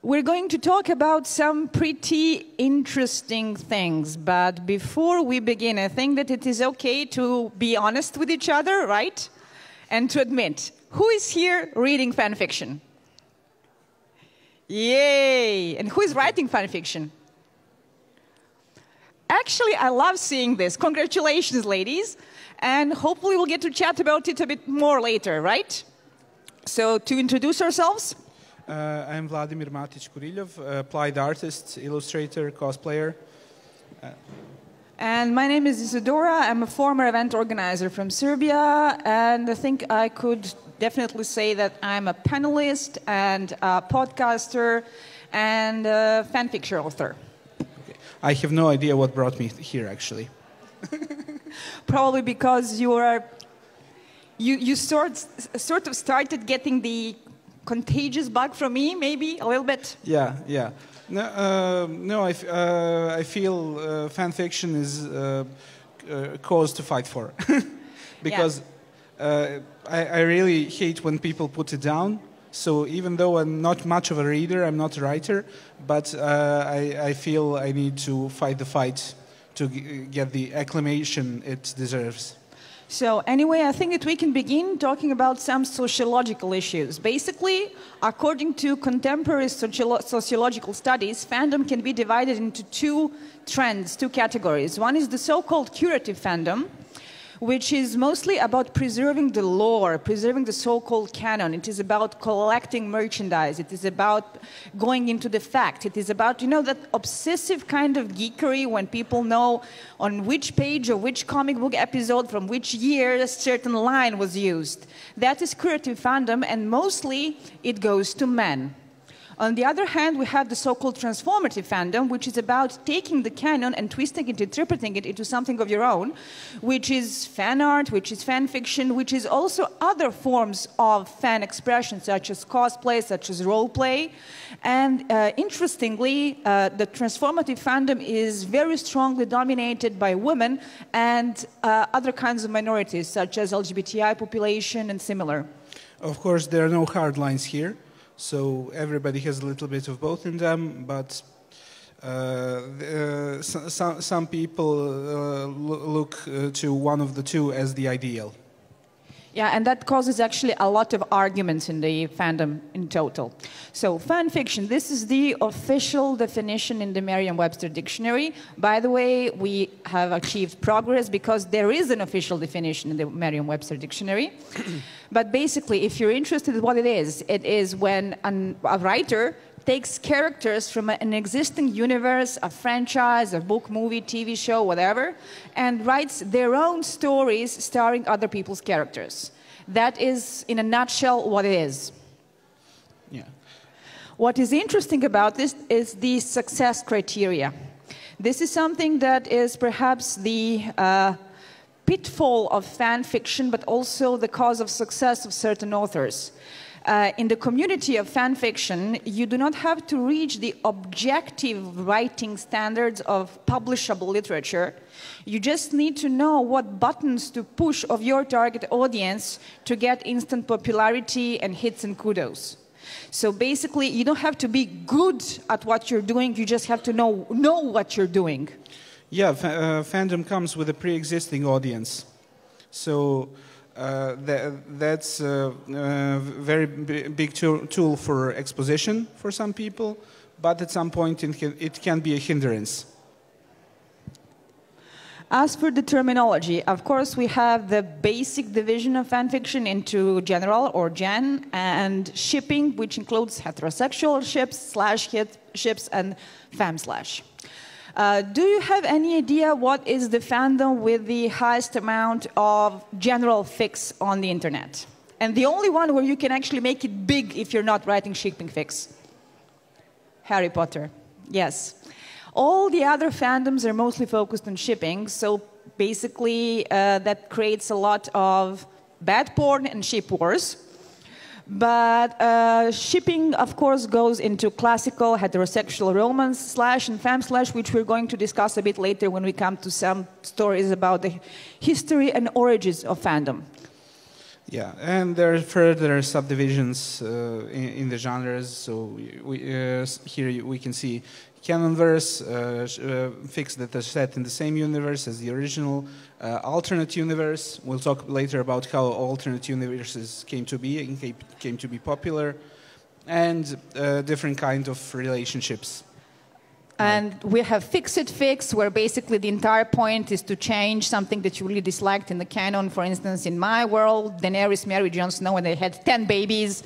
We're going to talk about some pretty interesting things, but before we begin, I think that it is okay to be honest with each other, right? And to admit, who is here reading fan fiction? Yay! And who is writing fan fiction? Actually, I love seeing this. Congratulations, ladies. And hopefully we'll get to chat about it a bit more later, right? So, to introduce ourselves. I'm Vladimir Matić-Kurilov, applied artist, illustrator, cosplayer. And my name is Isadora. I'm a former event organizer from Serbia, and I think I could definitely say that I'm a panelist and a podcaster and a fanfiction author. Okay. I have no idea what brought me here, actually. Probably because you sort of started getting the contagious bug from me, maybe a little bit. Yeah. No, I feel fan fiction is a cause to fight for, because I really hate when people put it down. So even though I'm not much of a reader, I'm not a writer, but I feel I need to fight the fight to get the acclamation it deserves. So anyway, I think that we can begin talking about some sociological issues. Basically, according to contemporary sociological studies, fandom can be divided into two trends, two categories. One is the so-called curative fandom, which is mostly about preserving the lore, preserving the so-called canon. It is about collecting merchandise. It is about going into the fact. It is about, that obsessive kind of geekery when people know on which page or which comic book episode from which year a certain line was used. That is curative fandom, and mostly it goes to men. On the other hand, we have the so-called transformative fandom, which is about taking the canon and twisting it, interpreting it into something of your own, which is fan art, which is fan fiction, which is also other forms of fan expression, such as cosplay, such as role play. And interestingly, the transformative fandom is very strongly dominated by women and other kinds of minorities, such as LGBTI population and similar. Of course, there are no hard lines here. So everybody has a little bit of both in them, but some people look to one of the two as the ideal. Yeah, and that causes actually a lot of arguments in the fandom in total. So fan fiction, this is the official definition in the Merriam-Webster dictionary. By the way, we have achieved progress because there is an official definition in the Merriam-Webster dictionary. But basically, if you're interested in what it is when a writer takes characters from an existing universe, a franchise, a book, movie, TV show, whatever, and writes their own stories starring other people's characters. That is, in a nutshell, what it is. Yeah. What is interesting about this is the success criteria. This is something that is perhaps the pitfall of fan fiction, but also the cause of success of certain authors. In the community of fan fiction, you do not have to reach the objective writing standards of publishable literature. You just need to know what buttons to push of your target audience to get instant popularity and hits and kudos. So basically, you don't have to be good at what you're doing, you just have to know what you're doing. Yeah, fandom comes with a pre-existing audience. So that's a very big tool for exposition for some people, but at some point it can be a hindrance. As for the terminology, of course, we have the basic division of fanfiction into general or gen and shipping, which includes heterosexual ships, slash ships, and fam slash. Do you have any idea what is the fandom with the highest amount of general fics on the internet? And the only one where you can actually make it big if you're not writing shipping fics? Harry Potter. Yes. All the other fandoms are mostly focused on shipping, so basically that creates a lot of bad porn and ship wars. But shipping, of course, goes into classical heterosexual romance slash and fam slash, which we're going to discuss a bit later when we come to some stories about the history and origins of fandom. Yeah, and there are further subdivisions in the genres. So here we can see canon verse, fics that are set in the same universe as the original, alternate universe. We'll talk later about how alternate universes came to be and came to be popular, and different kind of relationships. And we have fixed fics, where basically the entire point is to change something that you really disliked in the canon. For instance, in my world, Daenerys married Jon Snow and they had 10 babies.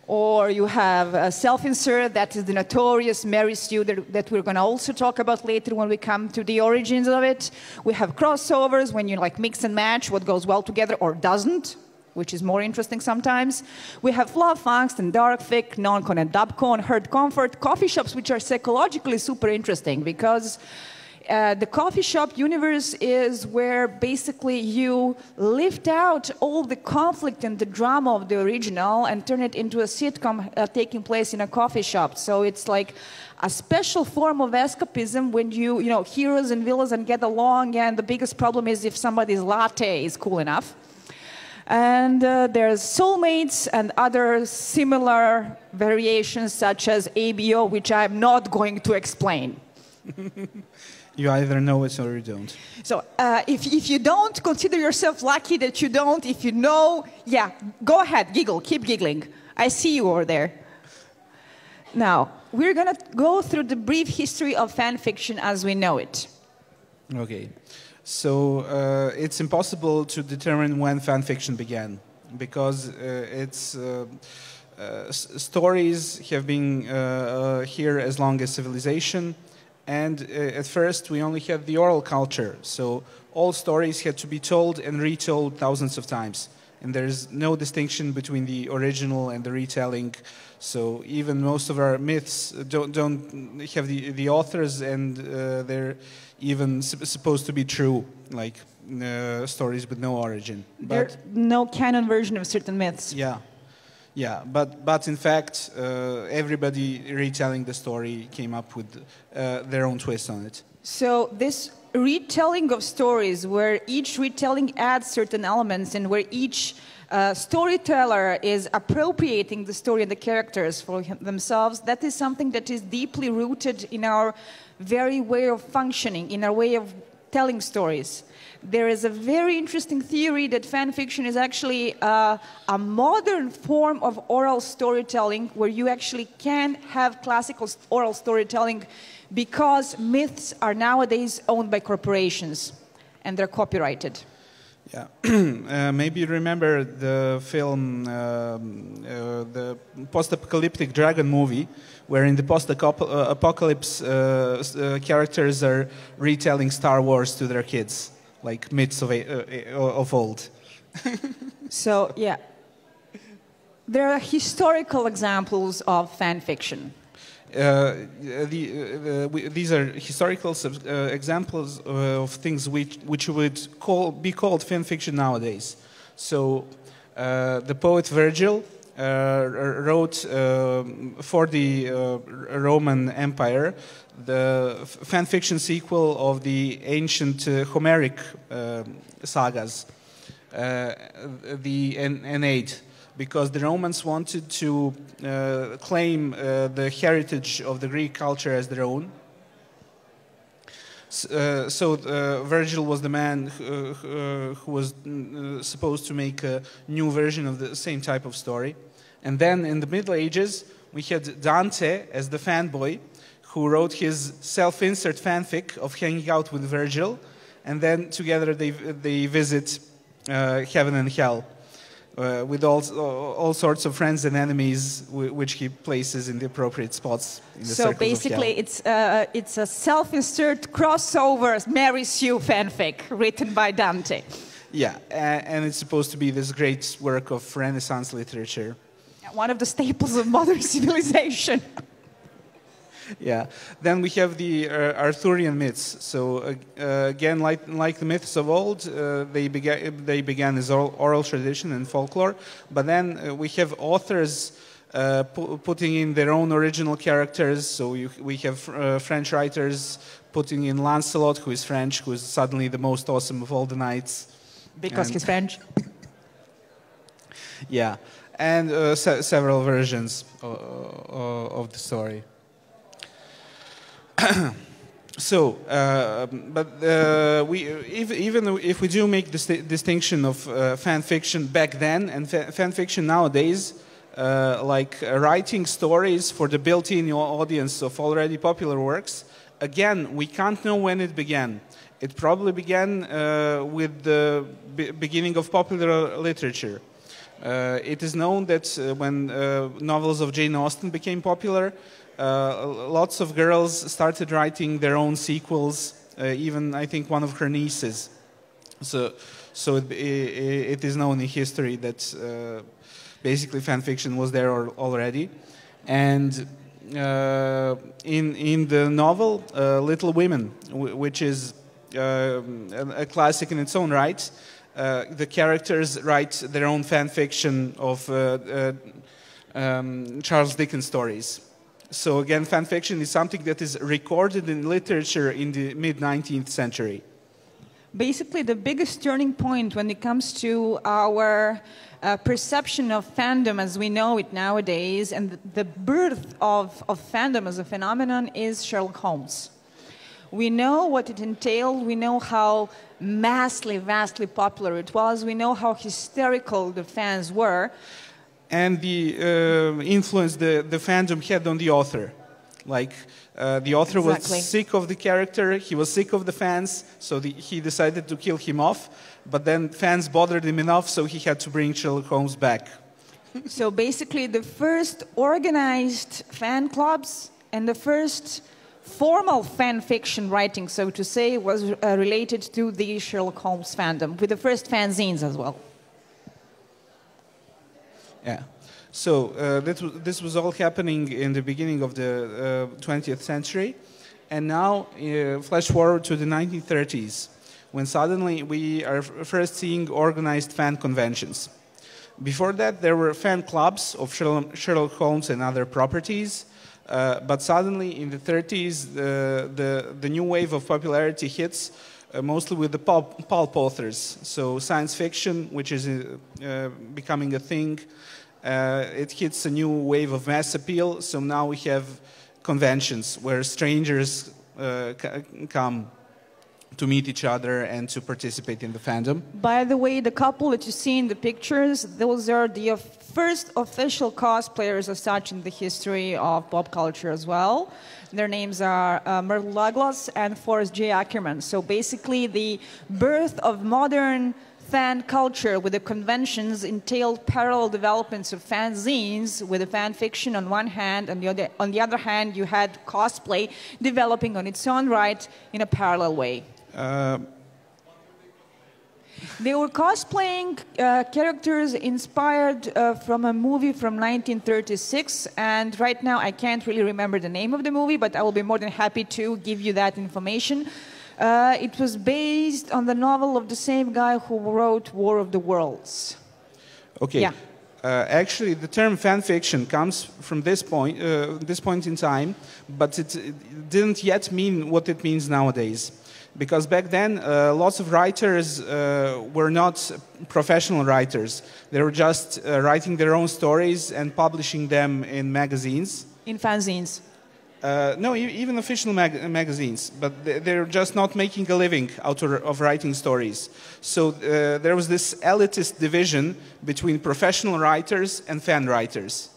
Or you have a self-insert, that is the notorious Mary Sue that we're going to also talk about later when we come to the origins of it. We have crossovers, when you like mix and match what goes well together or doesn't, which is more interesting sometimes. We have fluff angst and dark fic, non-con and dubcon, herd comfort, coffee shops, which are psychologically super interesting because the coffee shop universe is where basically you lift out all the conflict and the drama of the original and turn it into a sitcom taking place in a coffee shop. So it's like a special form of escapism when you know, heroes and villains and get along, and the biggest problem is if somebody's latte is cool enough. And there's soulmates and other similar variations such as ABO, which I'm not going to explain. You either know it or you don't. So if you don't, consider yourself lucky that you don't. If you know, yeah, go ahead, giggle, keep giggling. I see you over there. Now, we're going to go through the brief history of fan fiction as we know it. Okay. So it's impossible to determine when fan fiction began because stories have been here as long as civilization, and at first we only had the oral culture. So all stories had to be told and retold thousands of times, and there's no distinction between the original and the retelling. So even most of our myths don't have the authors, and they're even supposed to be true, like stories with no origin. There's no canon version of certain myths. Yeah. But in fact, everybody retelling the story came up with their own twist on it. So this retelling of stories, where each retelling adds certain elements, and where each storyteller is appropriating the story and the characters for themselves, that is something that is deeply rooted in our very way of functioning, in our way of telling stories. There is a very interesting theory that fan fiction is actually a modern form of oral storytelling, where you actually can have classical oral storytelling because myths are nowadays owned by corporations and they're copyrighted. Yeah, maybe you remember the film, the post-apocalyptic dragon movie, where in the post-apocalypse characters are retelling Star Wars to their kids, like myths of old. So, yeah. There are historical examples of fan fiction. These are historical examples of things which would be called fan fiction nowadays. So the poet Vergil wrote for the Roman Empire the fan fiction sequel of the ancient Homeric sagas, the Aeneid. Because the Romans wanted to claim the heritage of the Greek culture as their own. So Vergil was the man who was supposed to make a new version of the same type of story. And then in the Middle Ages, we had Dante as the fanboy, who wrote his self-insert fanfic of hanging out with Vergil, and then together they visit heaven and hell. With all sorts of friends and enemies, which he places in the appropriate spots in the so basically, it's a self-insert crossover Mary Sue fanfic written by Dante. Yeah, and it's supposed to be this great work of Renaissance literature. One of the staples of modern civilization. Yeah. Then we have the Arthurian myths. So again, like the myths of old, they began as oral tradition and folklore. But then we have authors putting in their own original characters. So we have French writers putting in Lancelot, who is French, who is suddenly the most awesome of all the knights. Because he's French. Yeah, and several versions of the story. So, even if we do make this distinction of fan fiction back then and fan fiction nowadays, like writing stories for the built-in audience of already popular works, again, we can't know when it began. It probably began with the beginning of popular literature. It is known that when novels of Jane Austen became popular, lots of girls started writing their own sequels, even I think one of her nieces. So it is known in history that basically fan fiction was there already. And in the novel Little Women, which is a classic in its own right, the characters write their own fan fiction of Charles Dickens stories. So again, fan fiction is something that is recorded in literature in the mid-19th century. Basically, the biggest turning point when it comes to our perception of fandom as we know it nowadays, and the birth of fandom as a phenomenon, is Sherlock Holmes. We know what it entailed. We know how vastly popular it was. We know how hysterical the fans were. And the influence the fandom had on the author. Like, the author was sick of the character, he was sick of the fans, so he decided to kill him off, but then fans bothered him enough, so he had to bring Sherlock Holmes back. So basically, the first organized fan clubs and the first formal fan fiction writing, so to say, was related to the Sherlock Holmes fandom, with the first fanzines as well. Yeah. So this was all happening in the beginning of the 20th century. And now, flash forward to the 1930s, when suddenly we are first seeing organized fan conventions. Before that, there were fan clubs of Sherlock Holmes and other properties. But suddenly, in the 30s, the new wave of popularity hits, mostly with the pulp authors. So science fiction, which is becoming a thing, it hits a new wave of mass appeal. So now we have conventions where strangers come to meet each other and to participate in the fandom. By the way, the couple that you see in the pictures, those are the first official cosplayers as such in the history of pop culture as well. Their names are Myrtle Douglas and Forrest J. Ackerman. So basically the birth of modern fan culture with the conventions entailed parallel developments of fanzines with the fan fiction on one hand, and on the other hand you had cosplay developing on its own right in a parallel way. They were cosplaying characters inspired from a movie from 1936, and right now I can't really remember the name of the movie, but I will be more than happy to give you that information. It was based on the novel of the same guy who wrote War of the Worlds. Okay. Yeah. Actually, the term fan fiction comes from this point in time, but it didn't yet mean what it means nowadays. Because back then, lots of writers were not professional writers. They were just writing their own stories and publishing them in magazines. In fanzines. No, even official magazines, but they're just not making a living out of writing stories. So there was this elitist division between professional writers and fan writers.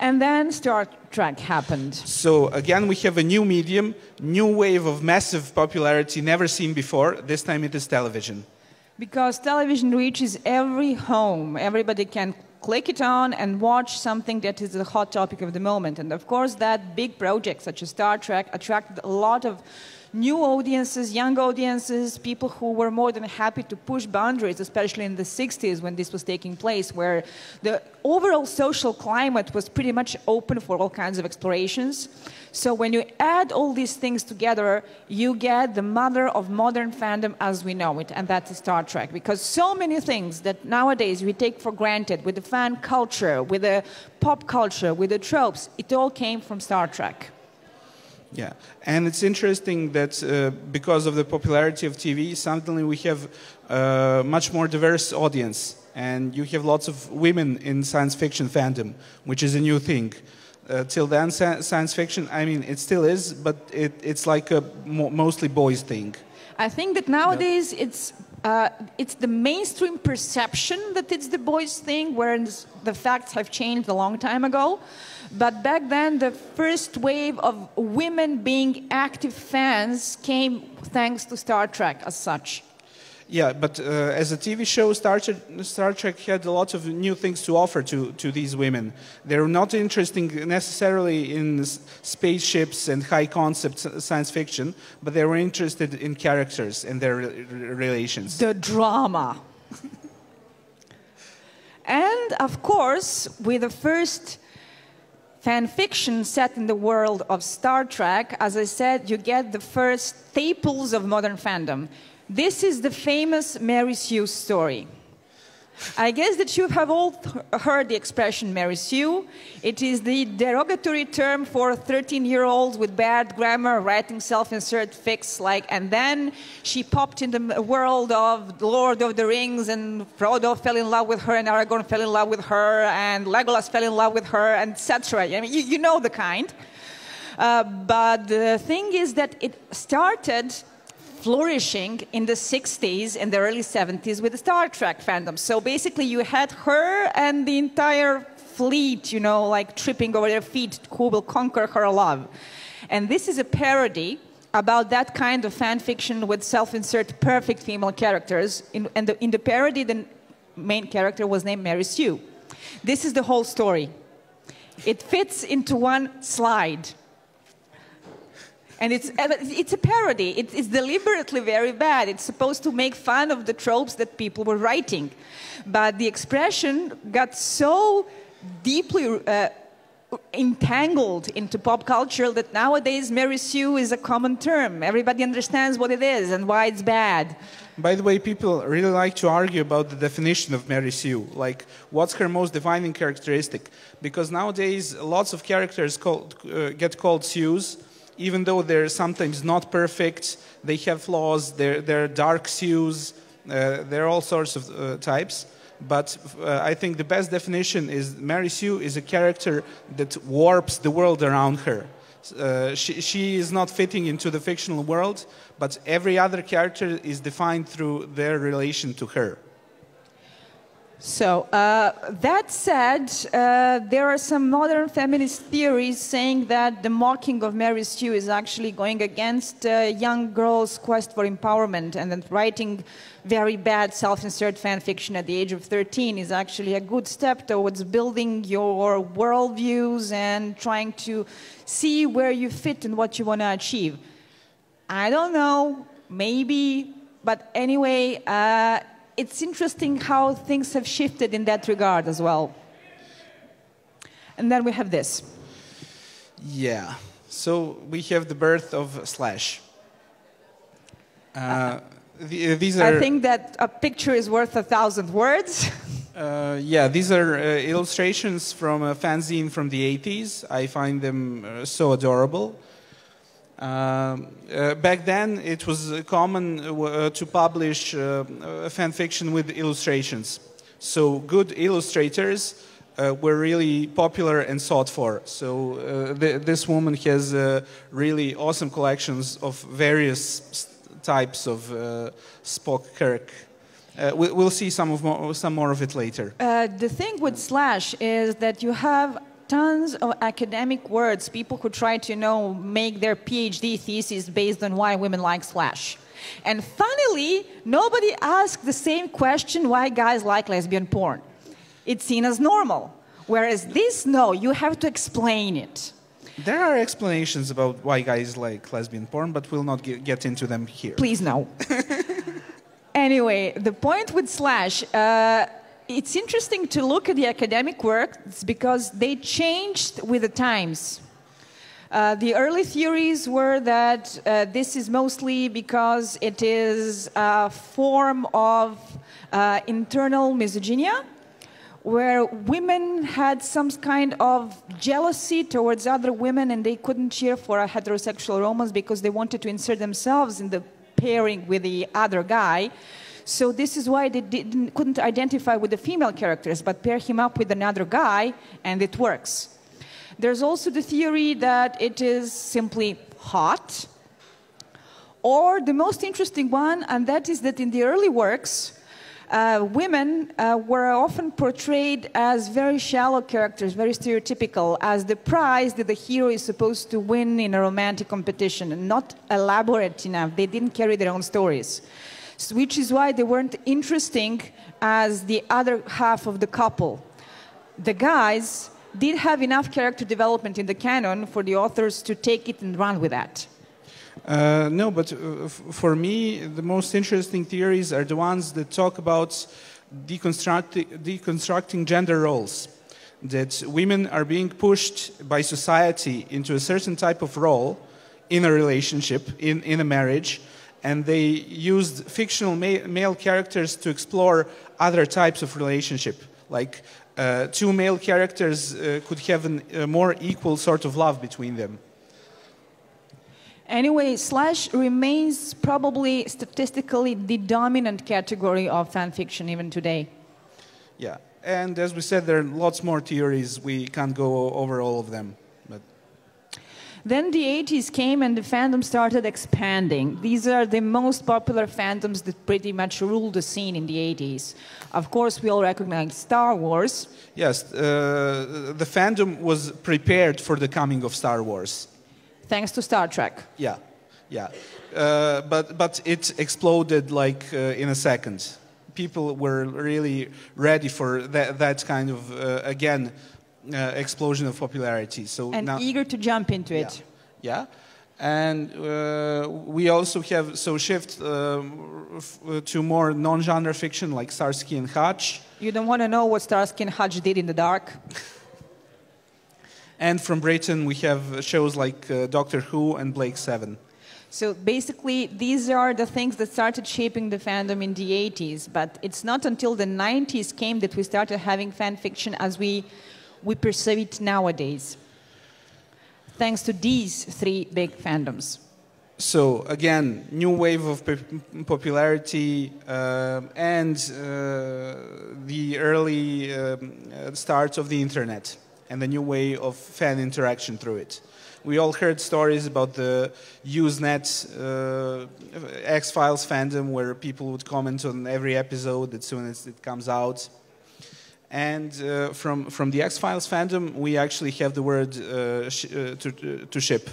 And then Star Trek happened. So again, we have a new medium, new wave of massive popularity never seen before. This time it is television. Because television reaches every home. Everybody can click it on and watch something that is the hot topic of the moment. And of course, that big project, such as Star Trek, attracted a lot of new audiences, young audiences, people who were more than happy to push boundaries, especially in the 60s when this was taking place, where the overall social climate was pretty much open for all kinds of explorations. So when you add all these things together, you get the mother of modern fandom as we know it, and that is Star Trek. Because so many things that nowadays we take for granted with the fan culture, with the pop culture, with the tropes, it all came from Star Trek. Yeah, and it's interesting that because of the popularity of TV, suddenly we have a much more diverse audience, and you have lots of women in science fiction fandom, which is a new thing. Till then, science fiction, I mean, it still is, but it's like a mostly boys thing. I think that nowadays it's the mainstream perception that it's the boys' thing, whereas the facts have changed a long time ago. But back then, the first wave of women being active fans came thanks to Star Trek as such. Yeah, but as a TV show, Star Trek had a lot of new things to offer to these women. They're not interested necessarily in spaceships and high concept science fiction, but they were interested in characters and their relations. The drama. And of course, with the first fan fiction set in the world of Star Trek, as I said, you get the first staples of modern fandom. This is the famous Mary Sue story. I guess that you have all heard the expression Mary Sue. It is the derogatory term for 13-year-olds with bad grammar writing self-insert fics like, and then she popped in the world of Lord of the Rings, and Frodo fell in love with her, and Aragorn fell in love with her, and Legolas fell in love with her, etc. I mean, you know the kind. But the thing is that it started flourishing in the 60s and the early 70s with the Star Trek fandom. So basically you had her and the entire fleet, you know, like tripping over their feet, who will conquer her love. And this is a parody about that kind of fan fiction with self-insert perfect female characters. In the parody, the main character was named Mary Sue. This is the whole story. It fits into one slide. And it's a parody. It's deliberately very bad. It's supposed to make fun of the tropes that people were writing. But the expression got so deeply entangled into pop culture that nowadays Mary Sue is a common term. Everybody understands what it is and why it's bad. By the way, people really like to argue about the definition of Mary Sue. Like, what's her most defining characteristic? Because nowadays, lots of characters get called Sues, even though they're sometimes not perfect, they have flaws, they're dark Sues, there are all sorts of types. But I think the best definition is Mary Sue is a character that warps the world around her. She is not fitting into the fictional world, but every other character is defined through their relation to her. So, that said, there are some modern feminist theories saying that the mocking of Mary Sue is actually going against young girls' quest for empowerment, and that writing very bad self-insert fan fiction at the age of 13 is actually a good step towards building your worldviews and trying to see where you fit and what you want to achieve. I don't know, maybe, but anyway, it's interesting how things have shifted in that regard as well. And then we have this. Yeah. So we have the birth of Slash. These are. I think that a picture is worth 1,000 words. Yeah, these are illustrations from a fanzine from the 80s. I find them so adorable. Back then, it was common to publish fan fiction with illustrations. So good illustrators were really popular and sought for. So this woman has really awesome collections of various types of Spock Kirk. We'll see some more of it later. The thing with Slash is that you have tons of academic words, people who try to, make their PhD thesis based on why women like Slash. And funnily, nobody asked the same question why guys like lesbian porn. It's seen as normal. Whereas this, no, you have to explain it. There are explanations about why guys like lesbian porn, but we'll not get into them here. Please, no. Anyway, the point with Slash, it's interesting to look at the academic works because they changed with the times. The early theories were that this is mostly because it is a form of internal misogynia, where women had some kind of jealousy towards other women and they couldn't cheer for a heterosexual romance because they wanted to insert themselves in the pairing with the other guy. So this is why they couldn't identify with the female characters, but pair him up with another guy, and it works. There's also the theory that it is simply hot, or the most interesting one, and that is that in the early works, women were often portrayed as very shallow characters, very stereotypical, as the prize that the hero is supposed to win in a romantic competition, and not elaborate enough. They didn't carry their own stories, which is why they weren't interesting as the other half of the couple. The guys did have enough character development in the canon for the authors to take it and run with that. No, but for me, the most interesting theories are the ones that talk about deconstructing gender roles. That women are being pushed by society into a certain type of role in a relationship, in a marriage, and they used fictional male characters to explore other types of relationship. Like two male characters could have a more equal sort of love between them. Anyway, slash remains probably statistically the dominant category of fan fiction even today. Yeah, and as we said, there are lots more theories. We can't go over all of them. But then the 80s came and the fandom started expanding. These are the most popular fandoms that pretty much ruled the scene in the 80s. Of course, we all recognize Star Wars. Yes, the fandom was prepared for the coming of Star Wars. Thanks to Star Trek. Yeah, yeah. But it exploded like in a second. People were really ready for that kind of, again, explosion of popularity. So and now, eager to jump into it. Yeah. And we also have shift to more non-genre fiction like Starsky and Hutch. You don't want to know what Starsky and Hutch did in the dark? And from Britain, we have shows like Doctor Who and Blake 7. So basically, these are the things that started shaping the fandom in the 80s. But it's not until the 90s came that we started having fan fiction as we perceive it nowadays. Thanks to these three big fandoms. So again, new wave of popularity and the early start of the internet. And the new way of fan interaction through it. We all heard stories about the Usenet X-Files fandom where people would comment on every episode as soon as it comes out. And from the X-Files fandom, we actually have the word to ship.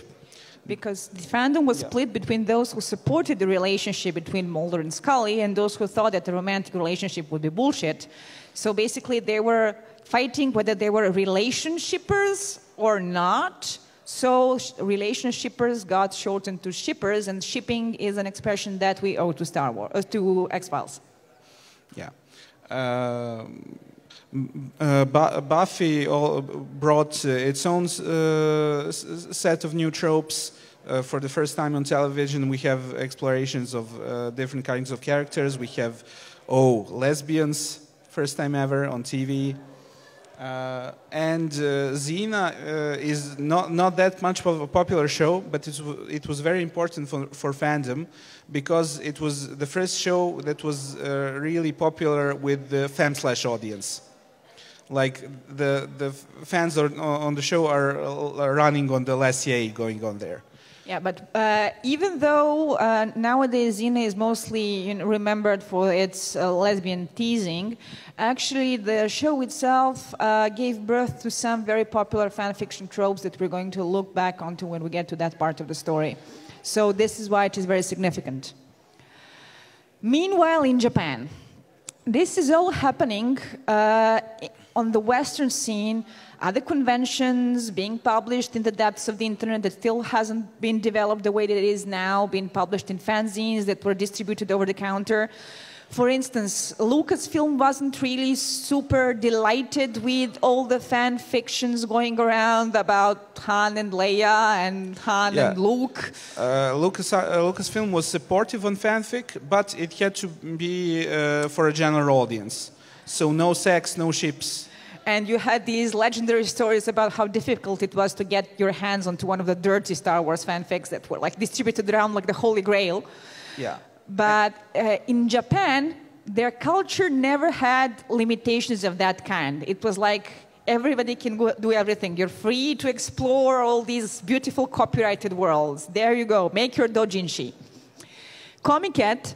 Because the fandom was split between those who supported the relationship between Mulder and Scully and those who thought that the romantic relationship would be bullshit. So basically they were fighting whether they were relationshippers or not. So relationshippers got shortened to shippers, and shipping is an expression that we owe to Star Wars, to X-Files. Yeah. Buffy brought its own set of new tropes. For the first time on television, we have explorations of different kinds of characters. We have, lesbians, first time ever on TV. And Xena is not that much of a popular show, but it was very important for fandom because it was the first show that was really popular with the fan/slash audience. Like the fans on the show are running on the Lassier going on there. Yeah, but even though nowadays Xena is mostly remembered for its lesbian teasing, actually the show itself gave birth to some very popular fan fiction tropes that we're going to look back onto when we get to that part of the story. So this is why it is very significant. Meanwhile, in Japan, this is all happening on the Western scene. Other conventions being published in the depths of the internet that still hasn't been developed the way that it is now, being published in fanzines that were distributed over the counter. For instance, Lucasfilm wasn't really super delighted with all the fan fictions going around about Han and Leia and Han and Luke. Lucasfilm was supportive on fanfic, but it had to be for a general audience. So no sex, no ships. And you had these legendary stories about how difficult it was to get your hands onto one of the dirty Star Wars fanfics that were like distributed around like the Holy Grail. Yeah. But in Japan, their culture never had limitations of that kind. It was like everybody can go do everything. You're free to explore all these beautiful copyrighted worlds. There you go. Make your doujinshi. Comiket,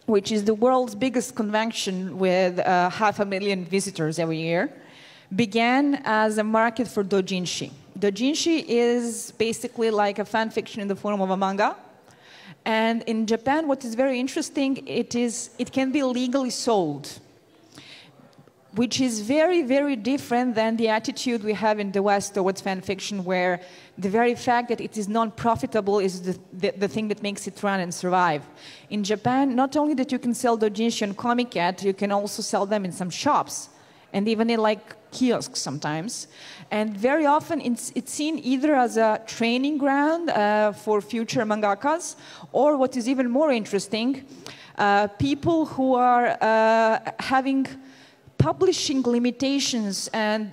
which is the world's biggest convention with 500,000 visitors every year, began as a market for doujinshi. Doujinshi is basically like a fan fiction in the form of a manga. And in Japan, what is very interesting, it can be legally sold, which is very, very different than the attitude we have in the West towards fan fiction, where the very fact that it is non-profitable is the thing that makes it run and survive. In Japan, not only that you can sell doujinshi and comiket, you can also sell them in some shops, and even in like kiosks sometimes. And very often it's seen either as a training ground for future mangakas, or what is even more interesting, people who are having publishing limitations and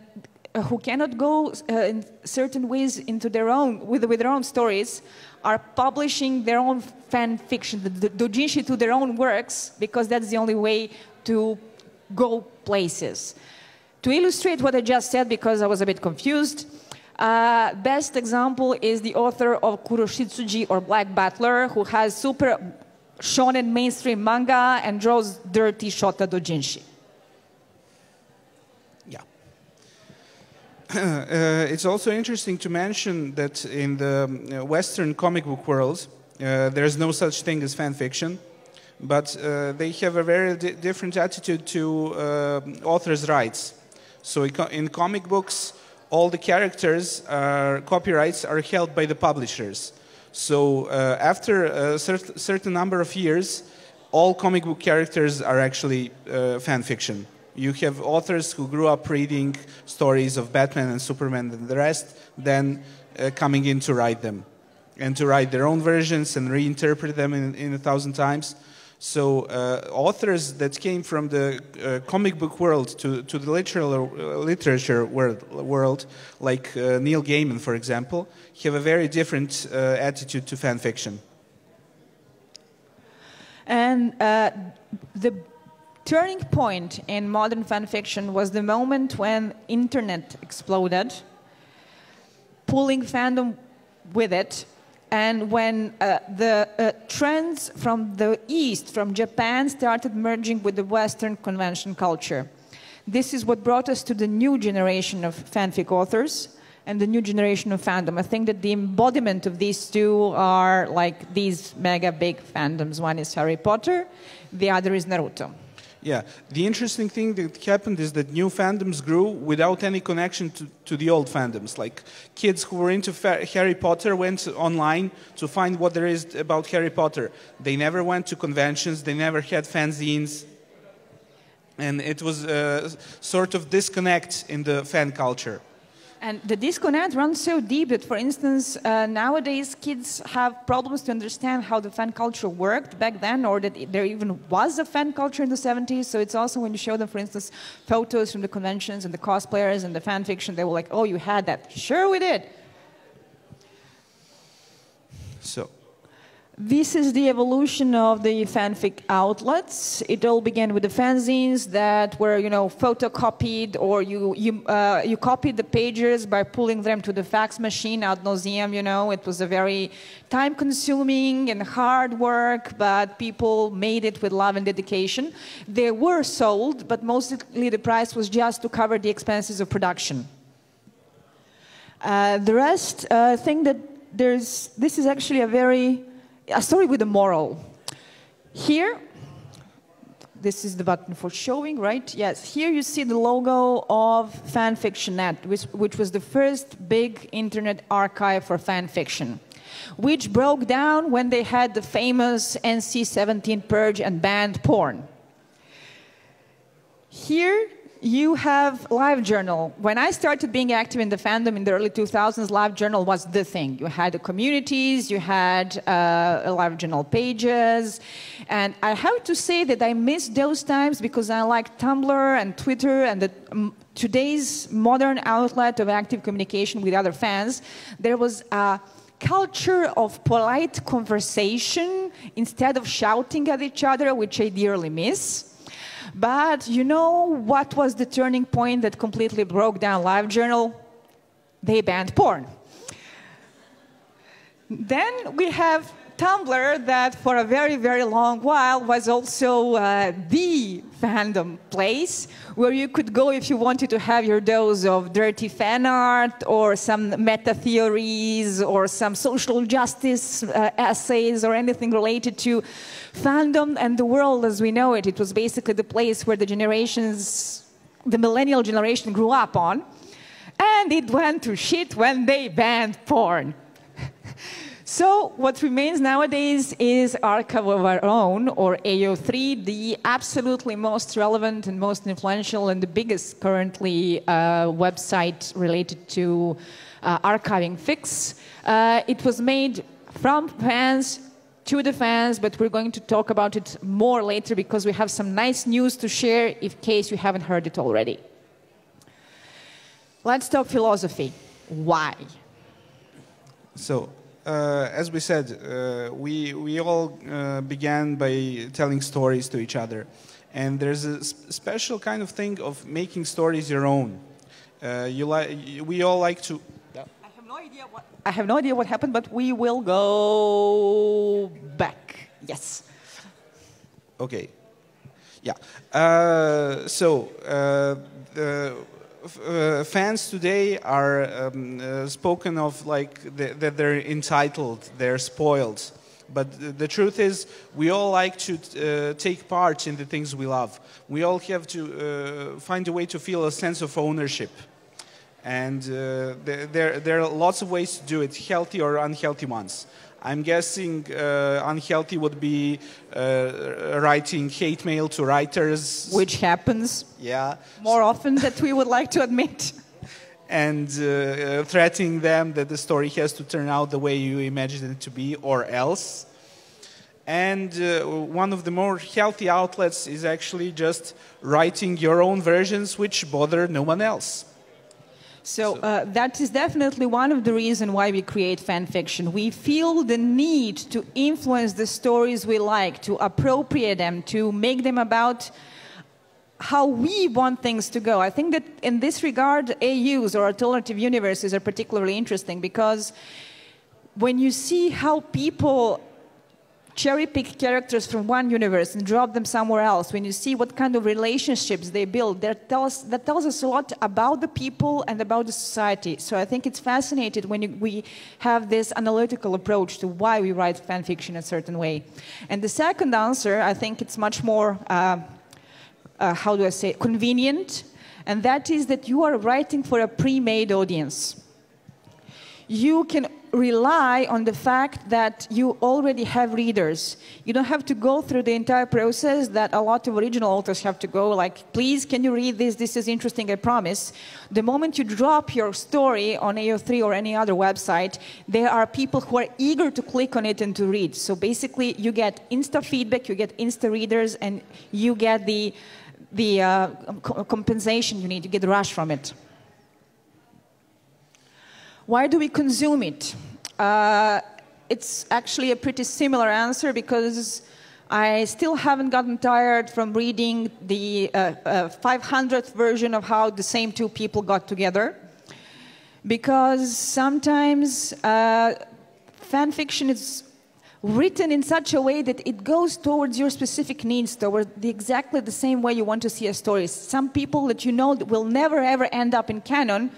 who cannot go in certain ways into their own, with their own stories, are publishing their own fan fiction, the doujinshi to their own works, because that's the only way to go places. To illustrate what I just said, because I was a bit confused, best example is the author of Kuroshitsuji, or Black Butler, who has super shonen mainstream manga and draws dirty shota doujinshi. Yeah. It's also interesting to mention that in the Western comic book world, there's no such thing as fan fiction, but they have a very different attitude to authors' rights. So in comic books, all the characters' copyrights are held by the publishers. So after a certain number of years, all comic book characters are actually fan fiction. You have authors who grew up reading stories of Batman and Superman and the rest, then coming in to write them, and to write their own versions and reinterpret them in 1,000 times. So authors that came from the comic book world to the literature world, like Neil Gaiman, for example, have a very different attitude to fan fiction. And the turning point in modern fan fiction was the moment when internet exploded, pulling fandom with it. And when the trends from the East, from Japan, started merging with the Western convention culture. This is what brought us to the new generation of fanfic authors and the new generation of fandom. I think that the embodiment of these two are like these mega big fandoms. One is Harry Potter, the other is Naruto. Yeah, the interesting thing that happened is that new fandoms grew without any connection to the old fandoms. Like kids who were into Harry Potter went online to find what there is about Harry Potter. They never went to conventions, they never had fanzines. And it was a sort of disconnect in the fan culture. And the disconnect runs so deep that, for instance, nowadays kids have problems to understand how the fan culture worked back then, or that there even was a fan culture in the 70s. So it's also when you show them, for instance, photos from the conventions and the cosplayers and the fan fiction, they were like, oh, you had that. Sure, we did. So this is the evolution of the fanfic outlets. It all began with the fanzines that were, photocopied, or you copied the pages by pulling them to the fax machine ad nauseum. It was a very time-consuming and hard work, but people made it with love and dedication. They were sold, but mostly the price was just to cover the expenses of production. The rest, I think that this is actually a story with a moral. Here, this is the button for showing, right? Yes, here you see the logo of Fanfiction.net, which was the first big internet archive for fan fiction, which broke down when they had the famous NC-17 purge and banned porn. Here You have LiveJournal. When I started being active in the fandom in the early 2000s, LiveJournal was the thing. You had the communities, you had LiveJournal pages, and I have to say that I miss those times because I like Tumblr and Twitter and today's modern outlet of active communication with other fans. There was a culture of polite conversation instead of shouting at each other, which I dearly miss. But you know what was the turning point that completely broke down LiveJournal? They banned porn. Then we have Tumblr that for a very, very long while was also the fandom place where you could go if you wanted to have your dose of dirty fan art or some meta theories or some social justice essays or anything related to fandom and the world as we know it. It was basically the place where the millennial generation grew up on. And it went to shit when they banned porn. So what remains nowadays is Archive of Our Own, or AO3, the absolutely most relevant and most influential and the biggest currently website related to archiving fics. It was made from fans to the fans, but we're going to talk about it more later because we have some nice news to share in case you haven't heard it already. Let's talk philosophy. Why? So, as we said, we all began by telling stories to each other. And there's a special kind of thing of making stories your own. We all like to... I have no idea what happened, but we will go back. Yes. Okay. Yeah. Fans today are spoken of like that they're entitled, they're spoiled. But the truth is, we all like to take part in the things we love. We all have to find a way to feel a sense of ownership. And there are lots of ways to do it, healthy or unhealthy ones. I'm guessing unhealthy would be writing hate mail to writers. Which happens more often than we would like to admit. And threatening them that the story has to turn out the way you imagine it to be or else. And one of the more healthy outlets is actually just writing your own versions which bother no one else. So that is definitely one of the reasons why we create fan fiction. We feel the need to influence the stories we like, to appropriate them, to make them about how we want things to go. I think that in this regard, AUs or alternative universes are particularly interesting because when you see how people cherry-pick characters from one universe and drop them somewhere else, when you see what kind of relationships they build, that tells us a lot about the people and about the society. So I think it's fascinating when we have this analytical approach to why we write fan fiction a certain way. And the second answer, I think it's much more, how do I say, convenient, and that is that you are writing for a pre-made audience. You can rely on the fact that you already have readers. You don't have to go through the entire process that a lot of original authors have to go, like, please, can you read this? This is interesting, I promise. The moment you drop your story on AO3 or any other website, there are people who are eager to click on it and to read. So basically, you get insta feedback, you get insta readers, and you get the compensation you need, you get the rush from it. Why do we consume it? It's actually a pretty similar answer because I still haven't gotten tired from reading the 500th version of how the same two people got together. Because sometimes fan fiction is written in such a way that it goes towards your specific needs, towards exactly the same way you want to see a story. Some people that you know will never ever end up in canon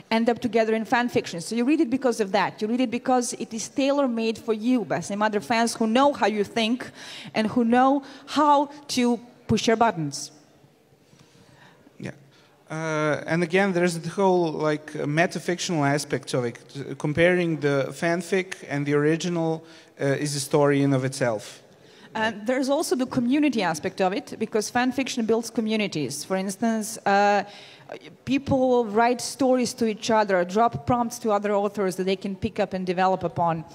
end up together in fan fiction. So you read it because of that. You read it because it is tailor-made for you by some other fans who know how you think and who know how to push your buttons. Yeah. And again, there's the whole like metafictional aspect of it. Comparing the fanfic and the original is a story in of itself. And there's also the community aspect of it, because fan fiction builds communities. For instance, people write stories to each other, drop prompts to other authors that they can pick up and develop upon.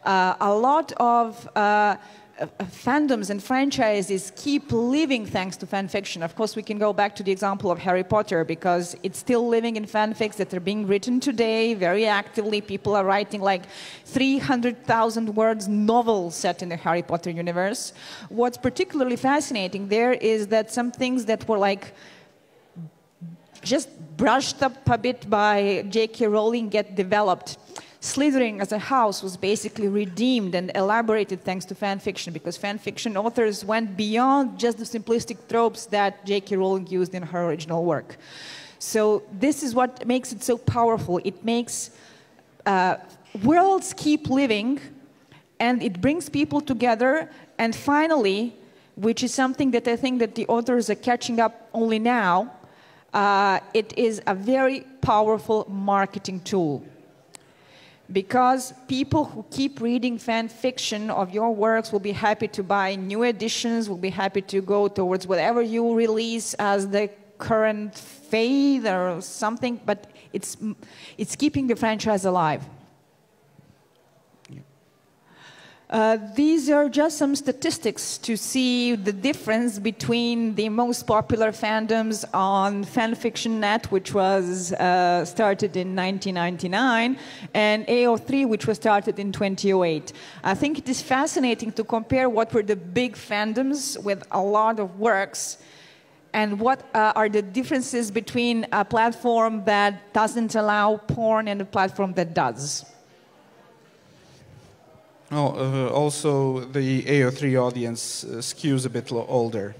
A lot of fandoms and franchises keep living thanks to fan fiction. Of course, we can go back to the example of Harry Potter, because it's still living in fanfics that are being written today very actively. People are writing like 300,000 words novels set in the Harry Potter universe. What's particularly fascinating there is that some things that were like just brushed up a bit by J.K. Rowling get developed. Slytherin as a house was basically redeemed and elaborated thanks to fan fiction, because fan fiction authors went beyond just the simplistic tropes that J.K. Rowling used in her original work. So this is what makes it so powerful. It makes worlds keep living, and it brings people together. And finally, which is something that I think that the authors are catching up only now, it is a very powerful marketing tool. Because people who keep reading fan fiction of your works will be happy to buy new editions, will be happy to go towards whatever you release as the current fave or something, but it's keeping the franchise alive. These are just some statistics to see the difference between the most popular fandoms on Fanfiction.net, which was started in 1999, and AO3, which was started in 2008. I think it is fascinating to compare what were the big fandoms with a lot of works, and what are the differences between a platform that doesn't allow porn and a platform that does. Oh, also, the AO3 audience skews a bit older.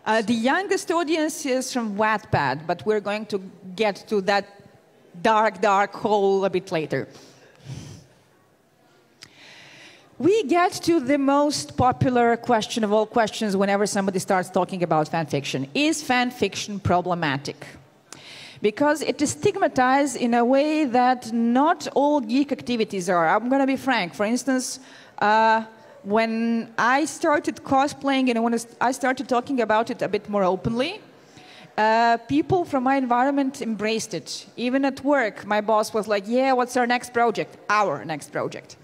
The youngest audience is from Wattpad, but we're going to get to that dark, dark hole a bit later. We get to the most popular question of all questions whenever somebody starts talking about fan fiction. Is fan fiction problematic? Because it is stigmatized in a way that not all geek activities are. I'm going to be frank. For instance, when I started cosplaying and when I started talking about it a bit more openly, people from my environment embraced it. Even at work, my boss was like, yeah, what's our next project? Our next project.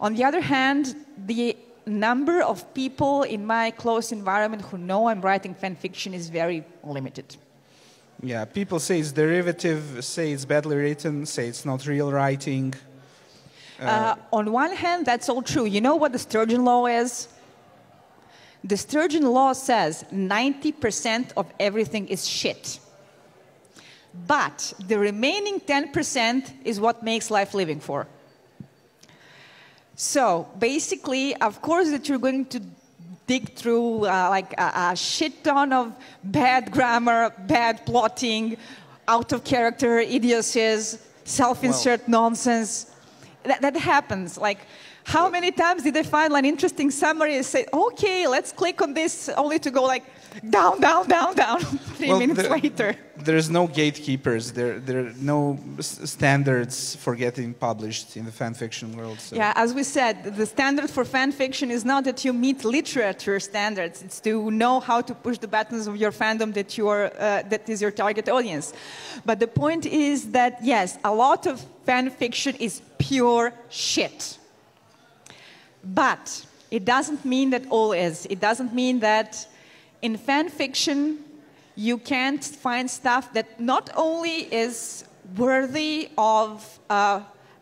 On the other hand, the number of people in my close environment who know I'm writing fan fiction is very limited. Yeah, people say it's derivative, say it's badly written, say it's not real writing. On one hand, that's all true. You know what the Sturgeon Law is? The Sturgeon Law says 90% of everything is shit. But the remaining 10% is what makes life living for. So basically, of course, that you're going to dig through like a shit ton of bad grammar, bad plotting, out of character idiocies, self-insert nonsense. That happens. Like, how many times did I find an interesting summary and say, okay, let's click on this, only to go like down, down, down, down, 3 minutes later. There's no gatekeepers. There are no standards for getting published in the fan fiction world. So. Yeah, as we said, the standard for fan fiction is not that you meet literature standards. It's to know how to push the buttons of your fandom that is your target audience. But the point is that, yes, a lot of fan fiction is pure shit. But it doesn't mean that all is. It doesn't mean that in fan fiction, you can't find stuff that not only is worthy of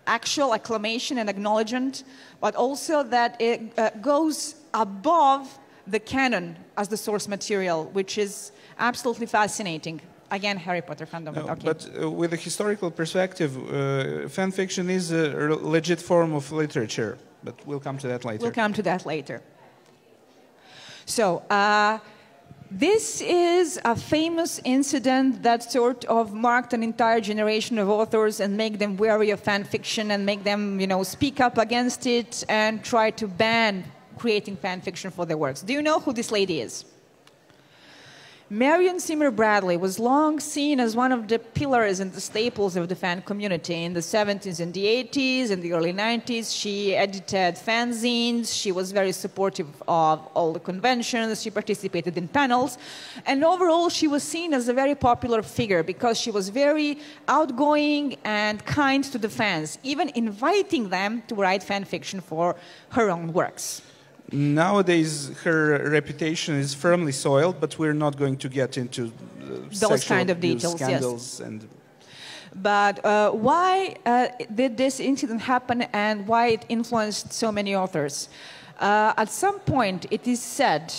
actual acclamation and acknowledgement, but also that it goes above the canon as the source material, which is absolutely fascinating. Again, Harry Potter fandom. No, okay. But with a historical perspective, fan fiction is a legit form of literature. But we'll come to that later. We'll come to that later. So, this is a famous incident that sort of marked an entire generation of authors and make them wary of fan fiction and make them, speak up against it and try to ban creating fan fiction for their works. Do you know who this lady is? Marion Zimmer Bradley was long seen as one of the pillars and the staples of the fan community. In the 70s and the 80s and the early 90s, she edited fanzines. She was very supportive of all the conventions. She participated in panels. And overall, she was seen as a very popular figure because she was very outgoing and kind to the fans, even inviting them to write fan fiction for her own works. Nowadays, her reputation is firmly soiled, but we're not going to get into those kind of details, scandals. Yes. And but why did this incident happen, and why it influenced so many authors? At some point, it is said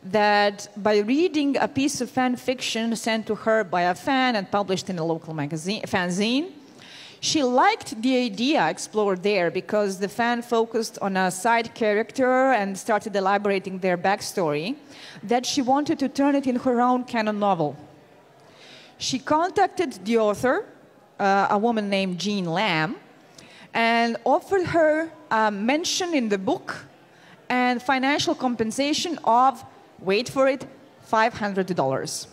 that by reading a piece of fan fiction sent to her by a fan and published in a local fanzine, she liked the idea explored there because the fan focused on a side character and started elaborating their backstory, that she wanted to turn it in her own canon novel. She contacted the author, a woman named Jean Lamb, and offered her a mention in the book and financial compensation of, wait for it, $500.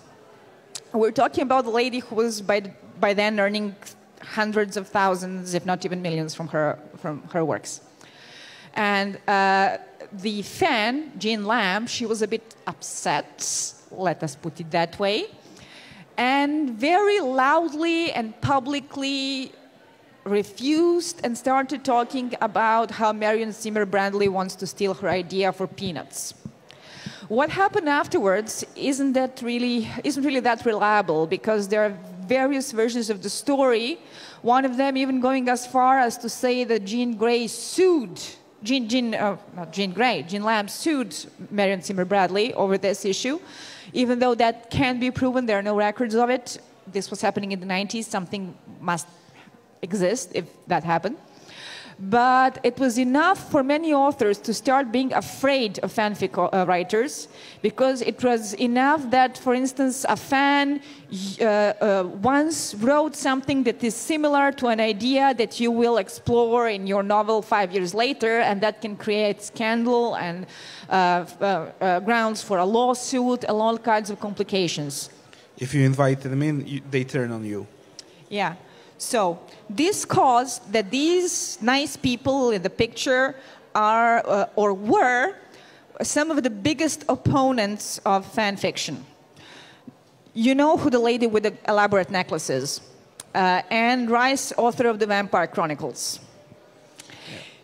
We're talking about a lady who was by then earning hundreds of thousands, if not even millions, from her works. And the fan, Jean Lamb, she was a bit upset, let us put it that way, and very loudly and publicly refused and started talking about how Marion Zimmer Bradley wants to steal her idea for peanuts. What happened afterwards isn't really that reliable, because there are various versions of the story. One of them even going as far as to say that Jean Lamb sued Marion Zimmer Bradley over this issue, even though that can't be proven. There are no records of it. This was happening in the 90s. Something must exist if that happened. But it was enough for many authors to start being afraid of fanfic writers, because it was enough that, for instance, a fan once wrote something that is similar to an idea that you will explore in your novel 5 years later, and that can create scandal and grounds for a lawsuit and all kinds of complications. If you invite them in, they turn on you. Yeah. So this caused that these nice people in the picture are or were some of the biggest opponents of fan fiction. You know who the lady with the elaborate necklace is? Anne Rice, author of the Vampire Chronicles.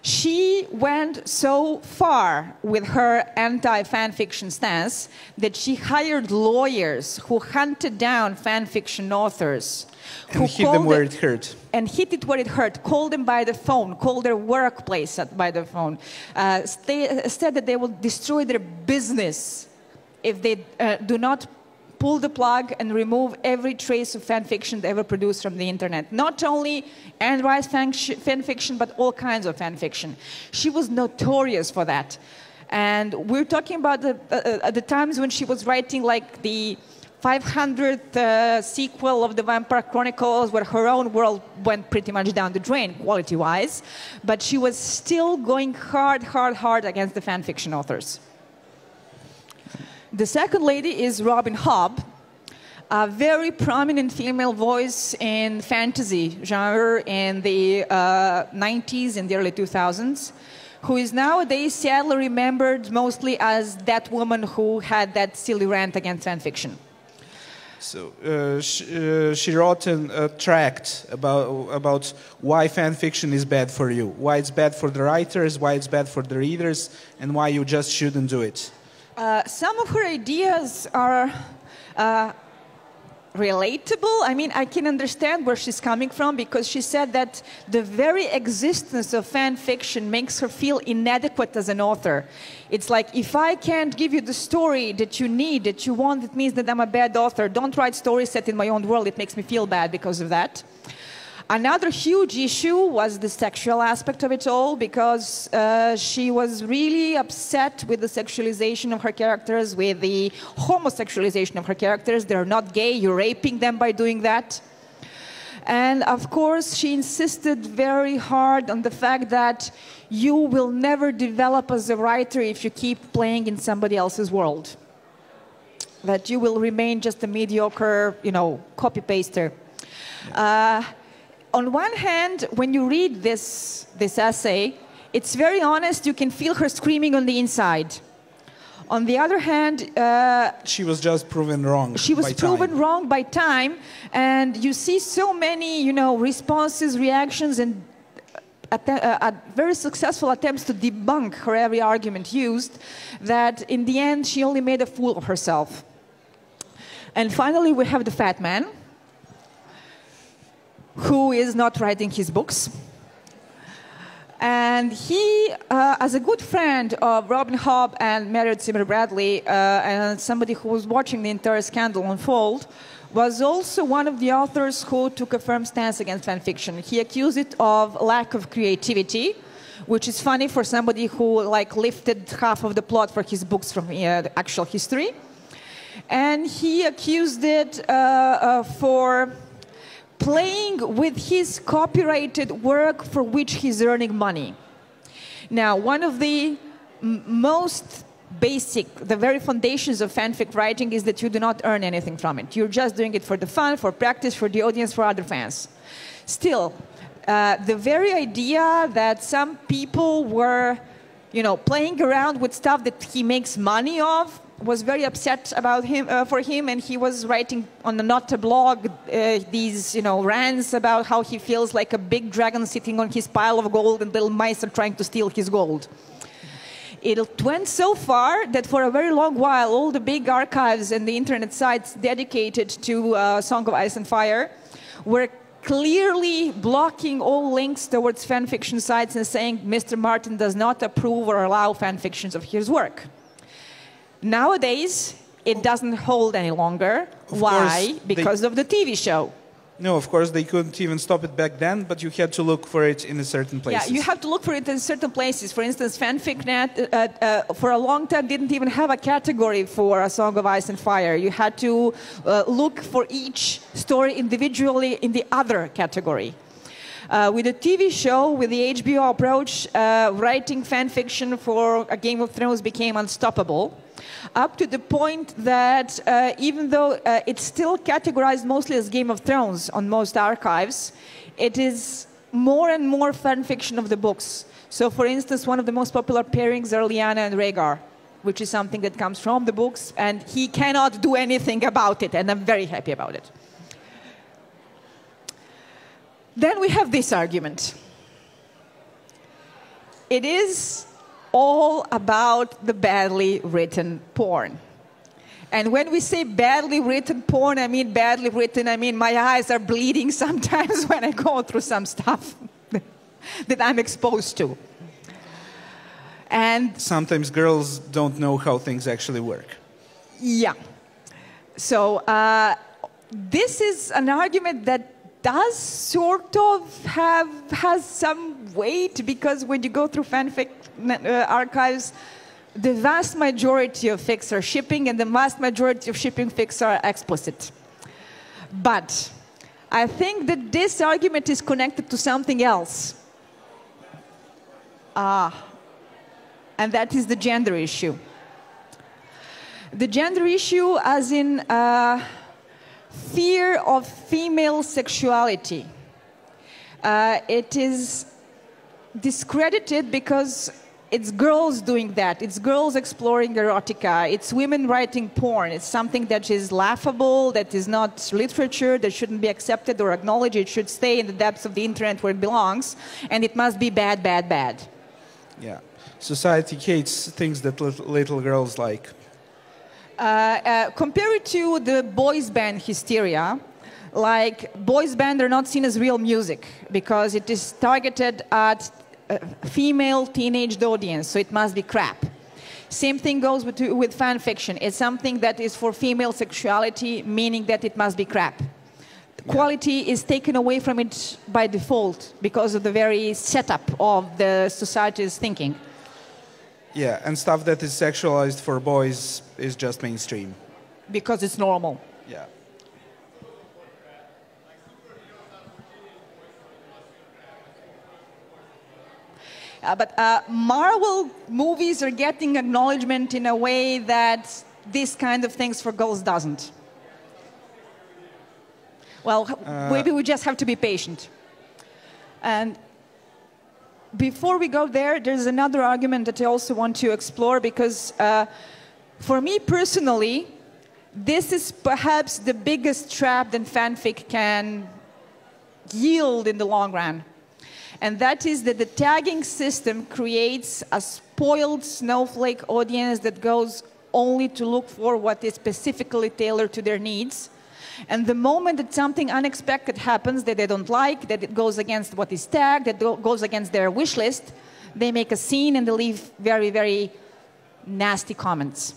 She went so far with her anti-fan fiction stance that she hired lawyers who hunted down fan fiction authors. And hit them where it hurt. And hit it where it hurt. Called them by the phone. Called their workplace by the phone. Said that they will destroy their business if they do not pull the plug and remove every trace of fan fiction they ever produced from the internet. Not only Anne Rice fan fiction, but all kinds of fan fiction. She was notorious for that. And we're talking about the times when she was writing like the 500th sequel of the Vampire Chronicles, where her own world went pretty much down the drain, quality-wise. But she was still going hard against the fan fiction authors. The second lady is Robin Hobb, a very prominent female voice in fantasy genre in the 90s and the early 2000s, who is nowadays sadly remembered mostly as that woman who had that silly rant against fan fiction. So she wrote a tract about why fan fiction is bad for you, why it's bad for the writers, why it's bad for the readers, and why you just shouldn't do it. Some of her ideas are relatable. I mean, I can understand where she's coming from, because she said that the very existence of fan fiction makes her feel inadequate as an author. It's like, if I can't give you the story that you need, that you want, it means that I'm a bad author. Don't write stories set in my own world. It makes me feel bad because of that. Another huge issue was the sexual aspect of it all, because she was really upset with the sexualization of her characters, with the homosexualization of her characters. They're not gay, you're raping them by doing that. And of course, she insisted very hard on the fact that you will never develop as a writer if you keep playing in somebody else's world. that you will remain just a mediocre, copy-paster. On one hand, when you read this essay, it's very honest. You can feel her screaming on the inside. On the other hand, she was just proven wrong. She was proven wrong by time, and you see so many, responses, reactions, and very successful attempts to debunk her every argument used, that in the end she only made a fool of herself. And finally, we have the fat man, who is not writing his books. And he, as a good friend of Robin Hobb and Marriott Zimmer Bradley, and somebody who was watching the entire scandal unfold, was also one of the authors who took a firm stance against fan fiction. He accused it of lack of creativity, which is funny for somebody who lifted half of the plot for his books from actual history. And he accused it for playing with his copyrighted work for which he's earning money. Now, one of the most basic, the very foundations of fanfic writing is that you do not earn anything from it. You're just doing it for the fun, for practice, for the audience, for other fans. Still, the very idea that some people were, playing around with stuff that he makes money of was very upset about for him, and he was writing on the Not blog these, rants about how he feels like a big dragon sitting on his pile of gold and little mice are trying to steal his gold. It went so far that for a very long while, all the big archives and the internet sites dedicated to Song of Ice and Fire were clearly blocking all links towards fan fiction sites and saying Mr. Martin does not approve or allow fan fictions of his work. Nowadays, it doesn't hold any longer. Why? Because of the TV show. No, of course, they couldn't even stop it back then, but you had to look for it in a certain places. Yeah, you have to look for it in certain places. For instance, FanficNet, for a long time, didn't even have a category for A Song of Ice and Fire. You had to look for each story individually in the other category. With the TV show, with the HBO approach, writing fan fiction for A Game of Thrones became unstoppable, up to the point that even though it's still categorized mostly as Game of Thrones on most archives, it is more and more fan fiction of the books. So, for instance, one of the most popular pairings are Lyanna and Rhaegar, which is something that comes from the books, and he cannot do anything about it, and I'm very happy about it. Then we have this argument. It is all about the badly written porn. And when we say badly written porn, I mean badly written, I mean my eyes are bleeding sometimes when I go through some stuff that I'm exposed to. And sometimes girls don't know how things actually work. Yeah. So this is an argument that does sort of has some weight, because when you go through fanfic archives, the vast majority of fics are shipping, and the vast majority of shipping fics are explicit. But I think that this argument is connected to something else. And that is the gender issue. The gender issue as in fear of female sexuality. It is discredited because it's girls doing that. It's girls exploring erotica. It's women writing porn. It's something that is laughable, that is not literature, that shouldn't be accepted or acknowledged. It should stay in the depths of the internet where it belongs, and it must be bad, bad, bad. Yeah. Society hates things that little girls like. Compare it to the boys band hysteria. Like, boys band are not seen as real music because it is targeted at a female teenaged audience, so it must be crap. Same thing goes with fan fiction. It's something that is for female sexuality, meaning that it must be crap. Yeah. Quality is taken away from it by default because of the very setup of the society's thinking. Yeah, and stuff that is sexualized for boys is just mainstream. Because it's normal. Yeah. But Marvel movies are getting acknowledgement in a way that these kind of things for girls doesn't? Well, maybe we just have to be patient. And before we go there, there's another argument that I also want to explore, because for me personally, this is perhaps the biggest trap that fanfic can yield in the long run. And that is that the tagging system creates a spoiled snowflake audience that goes only to look for what is specifically tailored to their needs. And the moment that something unexpected happens that they don't like, that it goes against what is tagged, that goes against their wish list, they make a scene and they leave very, very nasty comments.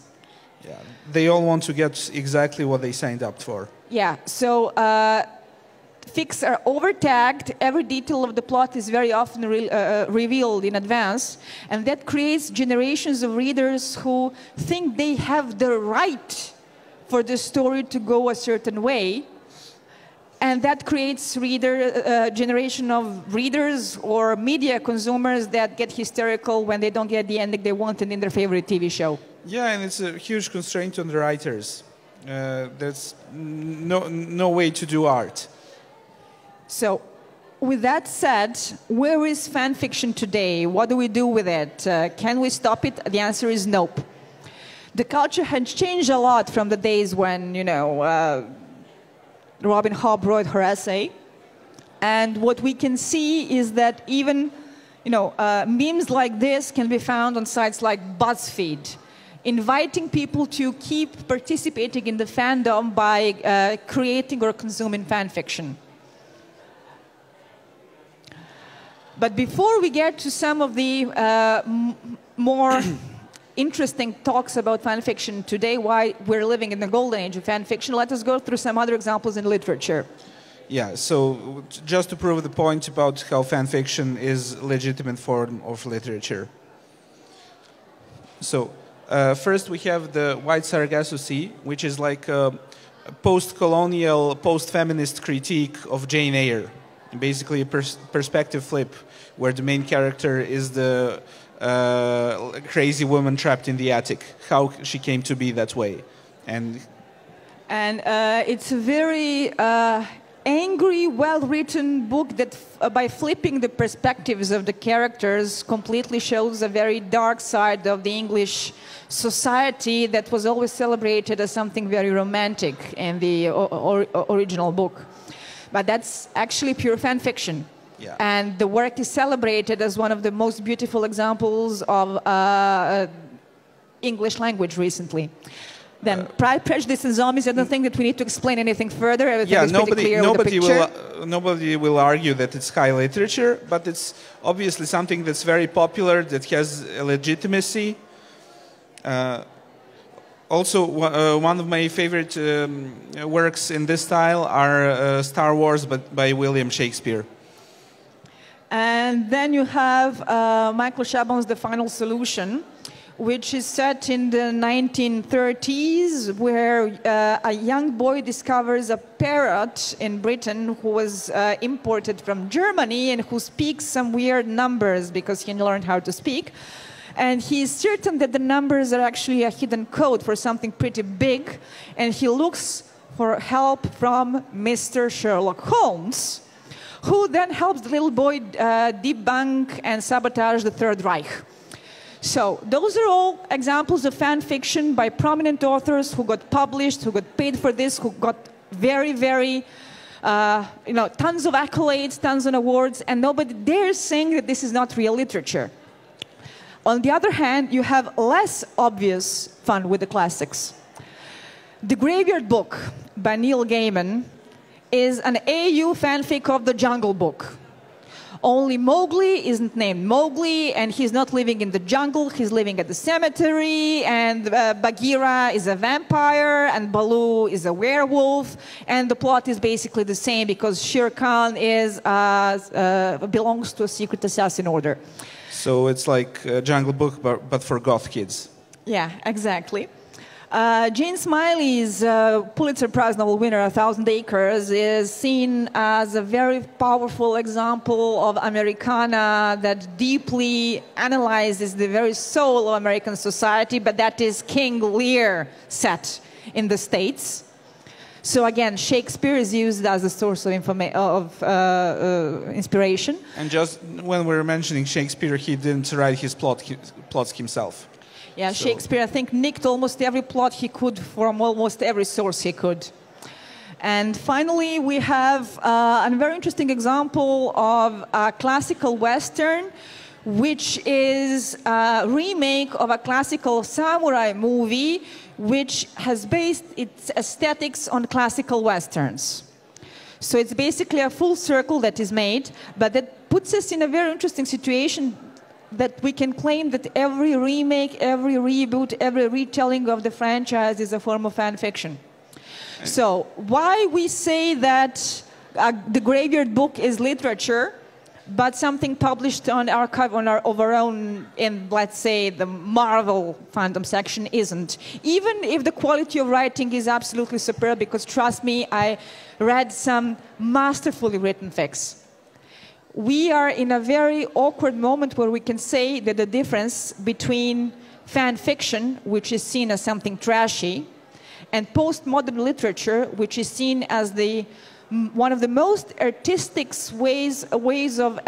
Yeah, they all want to get exactly what they signed up for. Yeah, so fics are over-tagged. Every detail of the plot is very often revealed in advance. And that creates generations of readers who think they have the right for the story to go a certain way. And that creates generation of readers or media consumers that get hysterical when they don't get the ending they wanted in their favorite TV show. Yeah, and it's a huge constraint on the writers. There's no way to do art. So, with that said, where is fan fiction today? What do we do with it? Can we stop it? The answer is nope. The culture has changed a lot from the days when, Robin Hobb wrote her essay. And what we can see is that even, memes like this can be found on sites like BuzzFeed, inviting people to keep participating in the fandom by creating or consuming fan fiction. But before we get to some of the more interesting talks about fan fiction today, why we're living in the golden age of fan fiction, let us go through some other examples in literature. Yeah, so just to prove the point about how fan fiction is a legitimate form of literature. So first we have the White Sargasso Sea, which is like a post-colonial, post-feminist critique of Jane Eyre. Basically a perspective flip, where the main character is the crazy woman trapped in the attic, how she came to be that way. And it's a very angry, well-written book that, by flipping the perspectives of the characters, completely shows a very dark side of the English society that was always celebrated as something very romantic in the original book. But that's actually pure fan fiction. Yeah. And the work is celebrated as one of the most beautiful examples of English language recently. Then Pride, Prejudice and Zombies, I don't think that we need to explain anything further. Everything is pretty clear with the picture. Nobody will argue that it's high literature, but it's obviously something that's very popular, that has a legitimacy. Also, one of my favorite works in this style are Star Wars, but by William Shakespeare. And then you have Michael Chabon's The Final Solution, which is set in the 1930s, where a young boy discovers a parrot in Britain who was imported from Germany and who speaks some weird numbers because he learned how to speak. And he's certain that the numbers are actually a hidden code for something pretty big. And he looks for help from Mr. Sherlock Holmes, who then helps the little boy debunk and sabotage the Third Reich. So those are all examples of fan fiction by prominent authors who got published, who got paid for this, who got very, very, tons of accolades, tons of awards, and nobody dares saying that this is not real literature. On the other hand, you have less obvious fun with the classics. The Graveyard Book by Neil Gaiman is an AU fanfic of the Jungle Book. Only Mowgli isn't named Mowgli, and he's not living in the jungle, he's living at the cemetery, and Bagheera is a vampire, and Baloo is a werewolf, and the plot is basically the same because Shere Khan belongs to a secret assassin order. So it's like a Jungle Book, but for goth kids. Yeah, exactly. Jane Smiley's Pulitzer Prize novel winner, A Thousand Acres, is seen as a very powerful example of Americana that deeply analyzes the very soul of American society, but that is King Lear set in the States. So again, Shakespeare is used as a source of inspiration. And just when we're mentioning Shakespeare, he didn't write his plots himself. Yeah, so Shakespeare, I think, nicked almost every plot he could from almost every source he could. And finally, we have a very interesting example of a classical Western, which is a remake of a classical samurai movie, which has based its aesthetics on classical Westerns. So it's basically a full circle that is made, but that puts us in a very interesting situation that we can claim that every remake, every reboot, every retelling of the franchise is a form of fan fiction. So why we say that the Graveyard Book is literature, but something published on archive of our own in, let's say, the Marvel fandom section isn't. Even if the quality of writing is absolutely superb, because trust me, I read some masterfully written fics. We are in a very awkward moment where we can say that the difference between fan fiction, which is seen as something trashy, and postmodern literature, which is seen as one of the most artistic ways of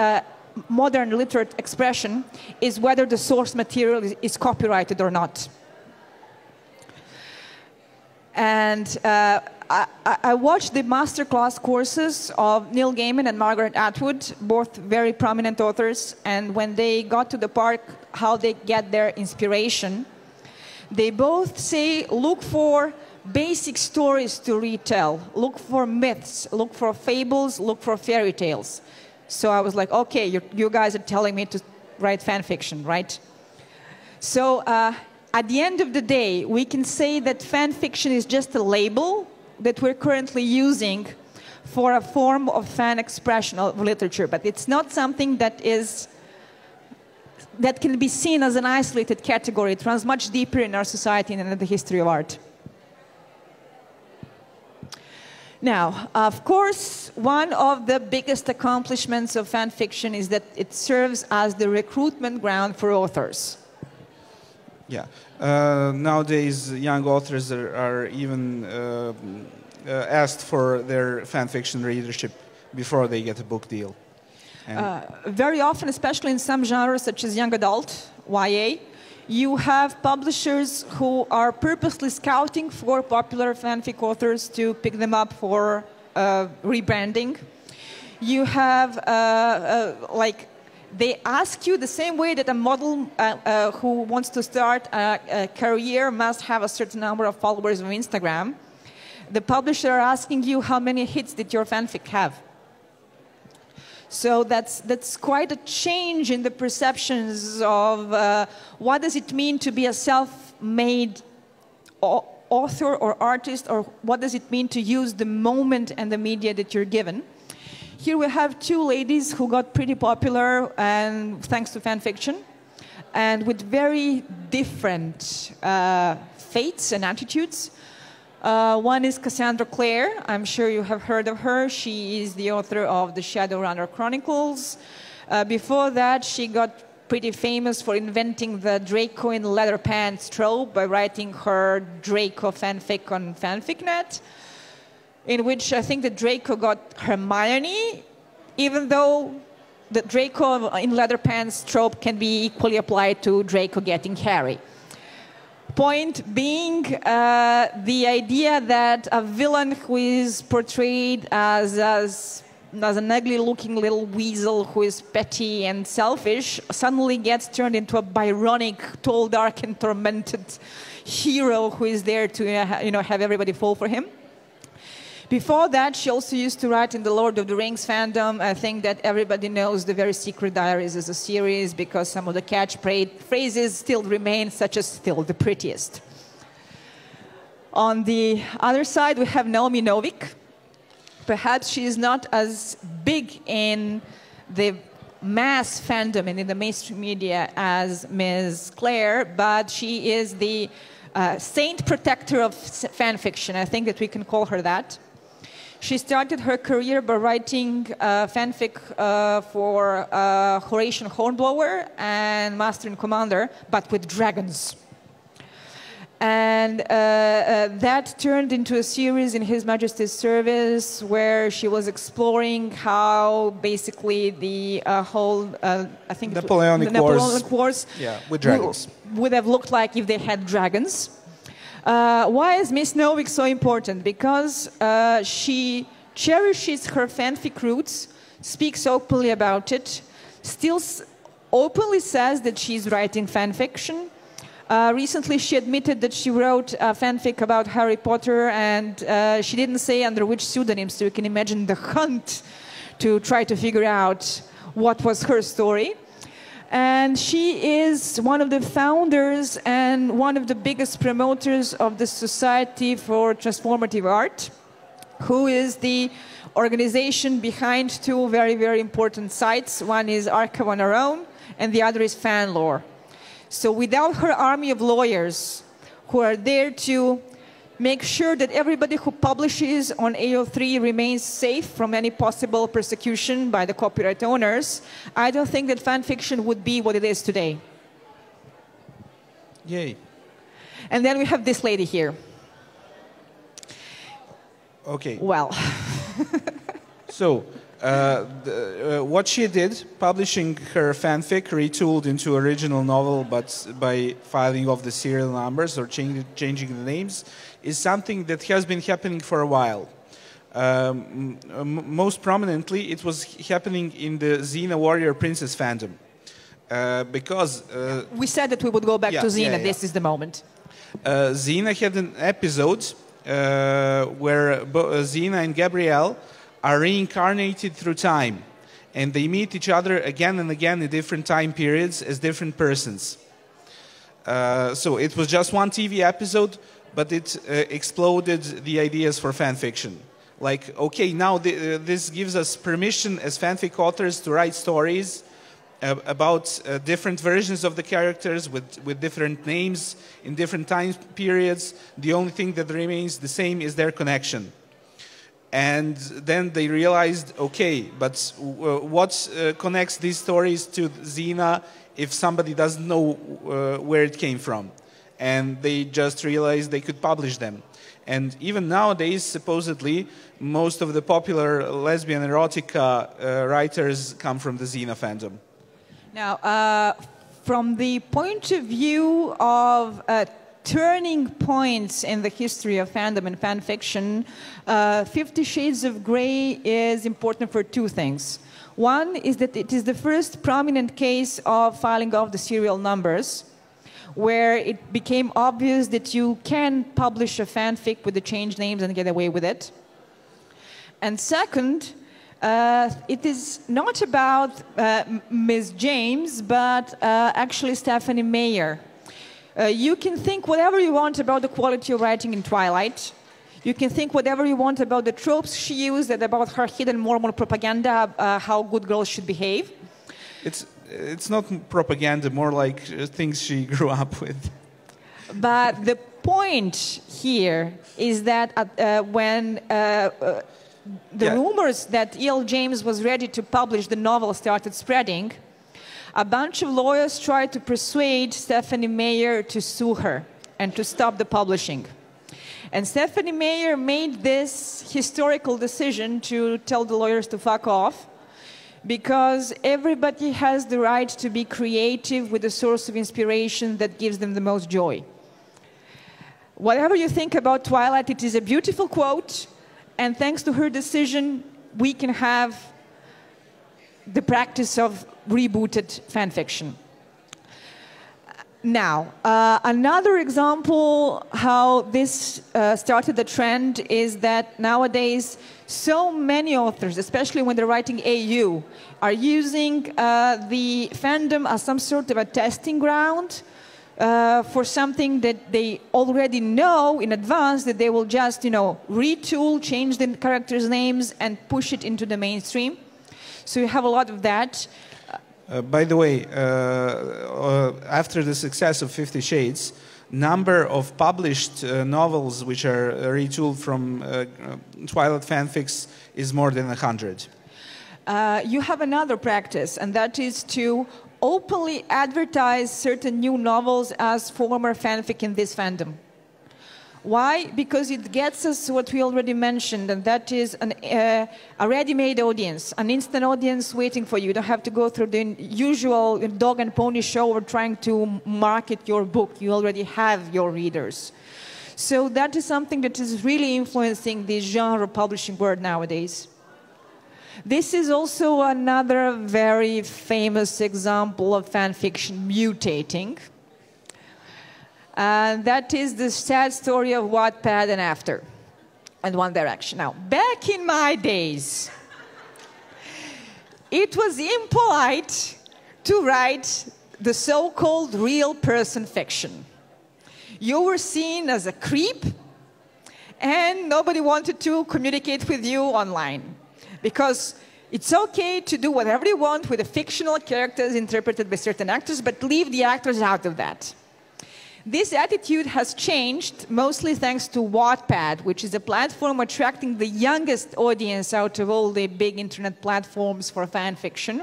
modern literate expression, is whether the source material is copyrighted or not. And I watched the masterclass courses of Neil Gaiman and Margaret Atwood, both very prominent authors, and when they got to the part how they get their inspiration, they both say, look for basic stories to retell, look for myths, look for fables, look for fairy tales. So I was like, okay, you guys are telling me to write fan fiction, right? So at the end of the day, we can say that fan fiction is just a label that we're currently using for a form of fan expression of literature, but it's not something that can be seen as an isolated category. It runs much deeper in our society and in the history of art. Now, of course, one of the biggest accomplishments of fan fiction is that it serves as the recruitment ground for authors. Yeah. Nowadays, young authors are even asked for their fan fiction readership before they get a book deal. Very often, especially in some genres such as young adult, YA, you have publishers who are purposely scouting for popular fanfic authors to pick them up for rebranding. You have, they ask you the same way that a model who wants to start a career must have a certain number of followers on Instagram. The publisher are asking you how many hits did your fanfic have. So that's quite a change in the perceptions of what does it mean to be a self-made author or artist, or what does it mean to use the moment and the media that you're given. Here we have two ladies who got pretty popular and thanks to fan fiction, and with very different fates and attitudes. One is Cassandra Clare. I'm sure you have heard of her. She is the author of the Shadowrunner Chronicles. Before that, she got pretty famous for inventing the Draco in leather pants trope by writing her Draco fanfic on FanficNet, in which I think the Draco got Hermione, even though the Draco in leather pants trope can be equally applied to Draco getting Harry. Point being the idea that a villain who is portrayed as an ugly-looking little weasel who is petty and selfish suddenly gets turned into a Byronic, tall, dark, and tormented hero who is there to have everybody fall for him. Before that, she also used to write in the Lord of the Rings fandom. I think that everybody knows the Very Secret Diaries as a series because some of the catchphrases still remain, such as "still the prettiest." On the other side, we have Naomi Novik. Perhaps she is not as big in the mass fandom and in the mainstream media as Ms. Clare, but she is the saint protector of fan fiction. I think that we can call her that. She started her career by writing fanfic for Horatian Hornblower and Master and Commander, but with dragons. And that turned into a series in His Majesty's service where she was exploring how basically the whole, I think Napoleonic Wars with dragons would have looked like if they had dragons. Why is Miss Novick so important? Because she cherishes her fanfic roots, speaks openly about it, still openly says that she's writing fan fiction. Recently, she admitted that she wrote a fanfic about Harry Potter, and she didn't say under which pseudonym, so you can imagine the hunt to try to figure out what was her story. And she is one of the founders and one of the biggest promoters of the Society for Transformative Art, who is the organization behind two very, very important sites. One is Archive on Our Own, and the other is Fanlore. So without her army of lawyers who are there to make sure that everybody who publishes on AO3 remains safe from any possible persecution by the copyright owners, I don't think that fan fiction would be what it is today. Yay. And then we have this lady here. Okay. Well. So, what she did, publishing her fanfic retooled into original novel, but by filing off the serial numbers or changing the names, is something that has been happening for a while. Most prominently, it was happening in the Xena Warrior Princess fandom. Because... we said that we would go back to Xena. This is the moment. Xena had an episode where Xena and Gabrielle are reincarnated through time, and they meet each other again and again in different time periods as different persons. So it was just one TV episode, but it exploded the ideas for fan fiction. Like, okay, now this gives us permission as fanfic authors to write stories about different versions of the characters with different names in different time periods. The only thing that remains the same is their connection. And then they realized, okay, but what connects these stories to Xena if somebody doesn't know where it came from? And they just realized they could publish them. And even nowadays, supposedly, most of the popular lesbian erotica writers come from the Xena fandom. Now, from the point of view of turning points in the history of fandom and fan fiction, 50 Shades of Grey is important for two things. One is that it is the first prominent case of filing off the serial numbers, where it became obvious that you can publish a fanfic with the changed names and get away with it. And second, it is not about Ms. James, but actually Stephanie Meyer. You can think whatever you want about the quality of writing in Twilight. You can think whatever you want about the tropes she used and about her hidden Mormon propaganda, how good girls should behave. It's not propaganda, more like things she grew up with. But the point here is that when the rumors that E.L. James was ready to publish the novel started spreading, a bunch of lawyers tried to persuade Stephanie Meyer to sue her and to stop the publishing. And Stephanie Meyer made this historical decision to tell the lawyers to fuck off, because everybody has the right to be creative with a source of inspiration that gives them the most joy. Whatever you think about Twilight, it is a beautiful quote, and thanks to her decision, we can have the practice of rebooted fan fiction. Now, another example how this started the trend is that nowadays so many authors, especially when they're writing AU, are using the fandom as some sort of a testing ground for something that they already know in advance that they will just, retool, change the characters' names, and push it into the mainstream. So you have a lot of that. By the way, after the success of 50 Shades, number of published novels which are retooled from Twilight fanfics is more than 100. You have another practice, and that is to openly advertise certain new novels as former fanfic in this fandom. Why? Because it gets us what we already mentioned, and that is a ready-made audience, an instant audience waiting for you. You don't have to go through the usual dog and pony show or trying to market your book. You already have your readers. So that is something that is really influencing the genre publishing world nowadays. This is also another very famous example of fan fiction mutating. That is the sad story of Wattpad and After, and One Direction. Now, back in my days, it was impolite to write the so-called real person fiction. You were seen as a creep, and nobody wanted to communicate with you online. Because it's okay to do whatever you want with the fictional characters interpreted by certain actors, but leave the actors out of that. This attitude has changed, mostly thanks to Wattpad, which is a platform attracting the youngest audience out of all the big internet platforms for fan fiction.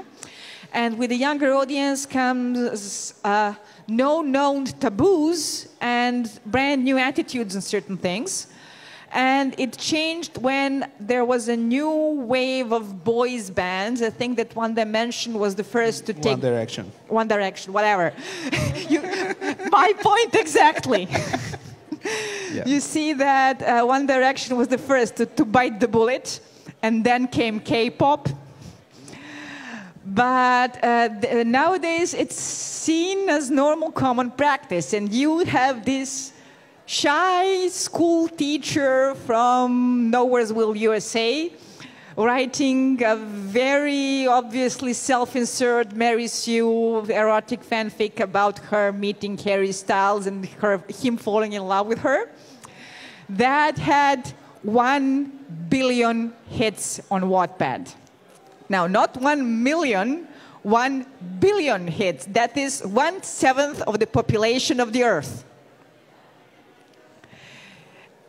And with the younger audience comes no known taboos and brand new attitudes on certain things. And it changed when there was a new wave of boys bands. I think that One Dimension was the first to take... One Direction. One Direction, whatever. My point exactly. Yeah. You see that One Direction was the first to bite the bullet, and then came K-pop. But nowadays it's seen as normal common practice, and you have this shy school teacher from Nowheresville, USA, writing a very obviously self-insert Mary Sue erotic fanfic about her meeting Harry Styles and him falling in love with her. That had 1 billion hits on Wattpad. Now, not 1 million, 1 billion hits. That is 1/7 of the population of the Earth.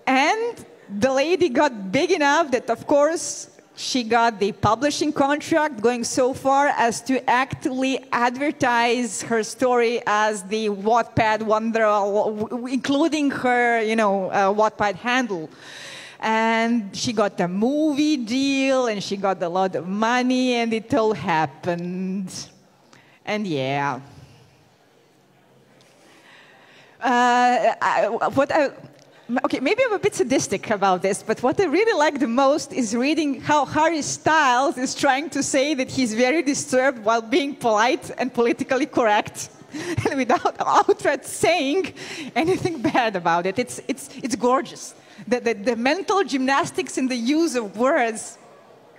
And the lady got big enough that, of course, she got the publishing contract, going so far as to actively advertise her story as the Wattpad wonder, including her, Wattpad handle. And she got a movie deal, and she got a lot of money, and it all happened. And yeah. Okay, maybe I'm a bit sadistic about this, but what I really like the most is reading how Harry Styles is trying to say that he's very disturbed while being polite and politically correct, and without outright saying anything bad about it. It's gorgeous. The mental gymnastics in the use of words,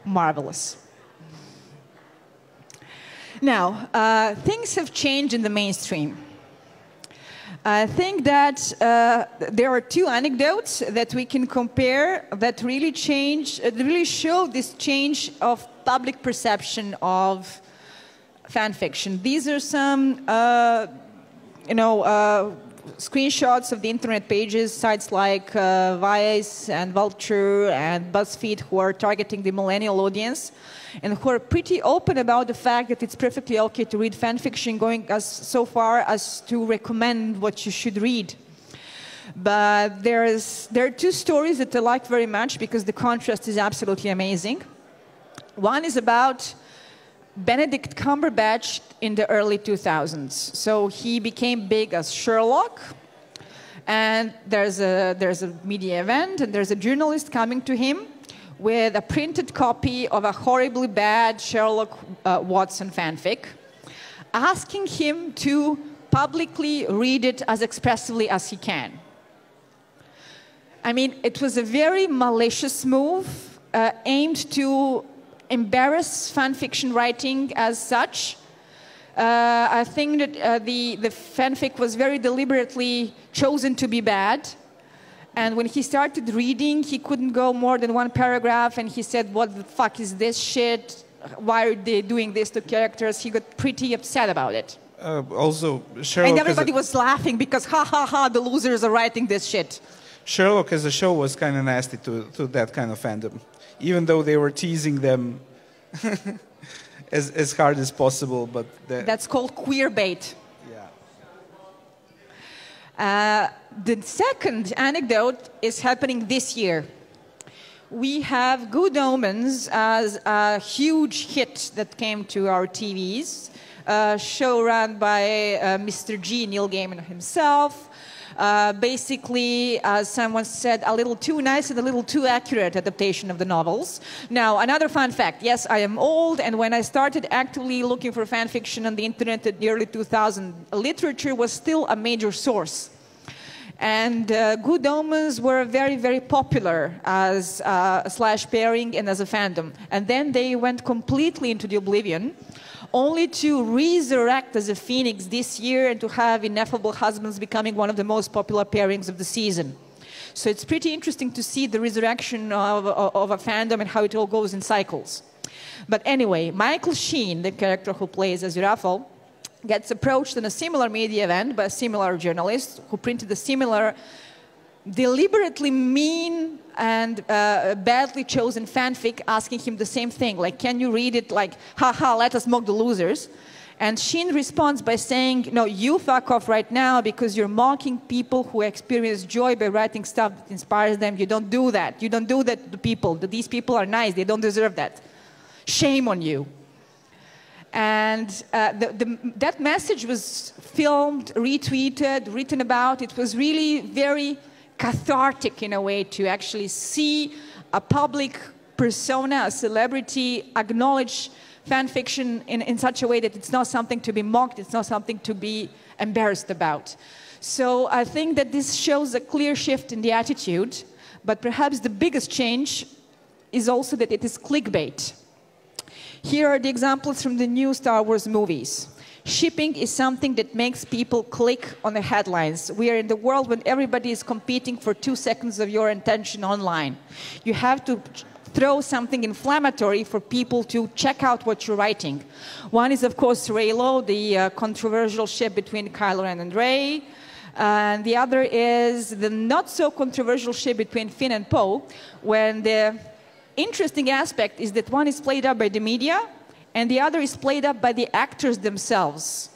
marvelous. Now, things have changed in the mainstream. I think that there are two anecdotes that we can compare that really show this change of public perception of fan fiction. These are some, screenshots of the internet pages, sites like Vice and Vulture and BuzzFeed, who are targeting the millennial audience and who are pretty open about the fact that it's perfectly okay to read fan fiction, going so far as to recommend what you should read. But there are two stories that I like very much because the contrast is absolutely amazing. One is about Benedict Cumberbatch in the early 2000s. So he became big as Sherlock, and there's a media event, and there's a journalist coming to him with a printed copy of a horribly bad Sherlock Watson fanfic, asking him to publicly read it as expressively as he can. I mean, it was a very malicious move aimed to embarrass fan fiction writing as such. I think that the fanfic was very deliberately chosen to be bad. And when he started reading, he couldn't go more than one paragraph, and he said, "What the fuck is this shit? Why are they doing this to characters?" He got pretty upset about it. Also, Sherlock. And everybody was laughing because, ha ha ha, the losers are writing this shit. Sherlock as a show was kind of nasty to that kind of fandom, even though they were teasing them as hard as possible. But that's called queer bait. Yeah. The second anecdote is happening this year. We have Good Omens as a huge hit that came to our TVs, a show run by Mr. G, Neil Gaiman himself. Basically, as someone said, a little too nice and a little too accurate adaptation of the novels. Now, another fun fact. Yes, I am old, and when I started actively looking for fan fiction on the internet in the early 2000s, literature was still a major source. And Good Omens were very, very popular as a slash pairing and as a fandom. And then they went completely into the oblivion, only to resurrect as a phoenix this year and to have Ineffable Husbands becoming one of the most popular pairings of the season. So it's pretty interesting to see the resurrection of a fandom and how it all goes in cycles. But anyway, Michael Sheen, the character who plays Aziraphale, gets approached in a similar media event by a similar journalist who printed a similar, deliberately mean and badly chosen fanfic, asking him the same thing, like, can you read it like, haha, let us mock the losers? And Sheen responds by saying, no, you fuck off right now because you're mocking people who experience joy by writing stuff that inspires them. You don't do that. You don't do that to the people. These people are nice. They don't deserve that. Shame on you. And that message was filmed, retweeted, written about. It was really very cathartic in a way to actually see a public persona, a celebrity, acknowledge fan fiction in such a way that it's not something to be mocked, it's not something to be embarrassed about. So I think that this shows a clear shift in the attitude, but perhaps the biggest change is also that it is clickbait. Here are the examples from the new Star Wars movies. Shipping is something that makes people click on the headlines. We are in the world when everybody is competing for 2 seconds of your attention online. You have to throw something inflammatory for people to check out what you're writing. One is, of course, Reylo, the controversial ship between Kylo Ren and Rey. And the other is the not-so-controversial ship between Finn and Poe, when the interesting aspect is that one is played up by the media and the other is played up by the actors themselves,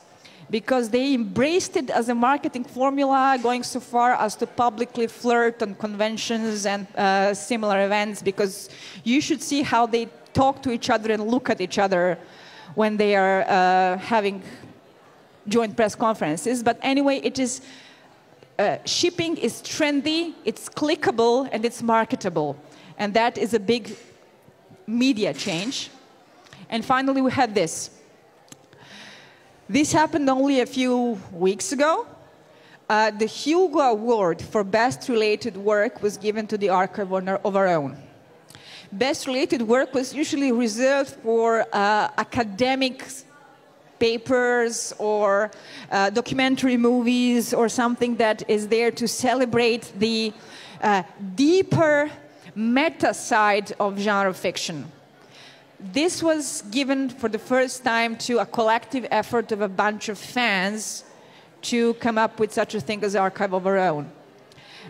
because they embraced it as a marketing formula, going so far as to publicly flirt on conventions and similar events, because you should see how they talk to each other and look at each other when they are having joint press conferences. But anyway, it is shipping is trendy, it's clickable, and it's marketable. And that is a big media change. And finally, we had this. This happened only a few weeks ago. The Hugo Award for Best Related Work was given to the Archive of Our Own. Best Related Work was usually reserved for academic papers or documentary movies or something that is there to celebrate the deeper meta side of genre fiction. This was given for the first time to a collective effort of a bunch of fans to come up with such a thing as Archive of Our Own.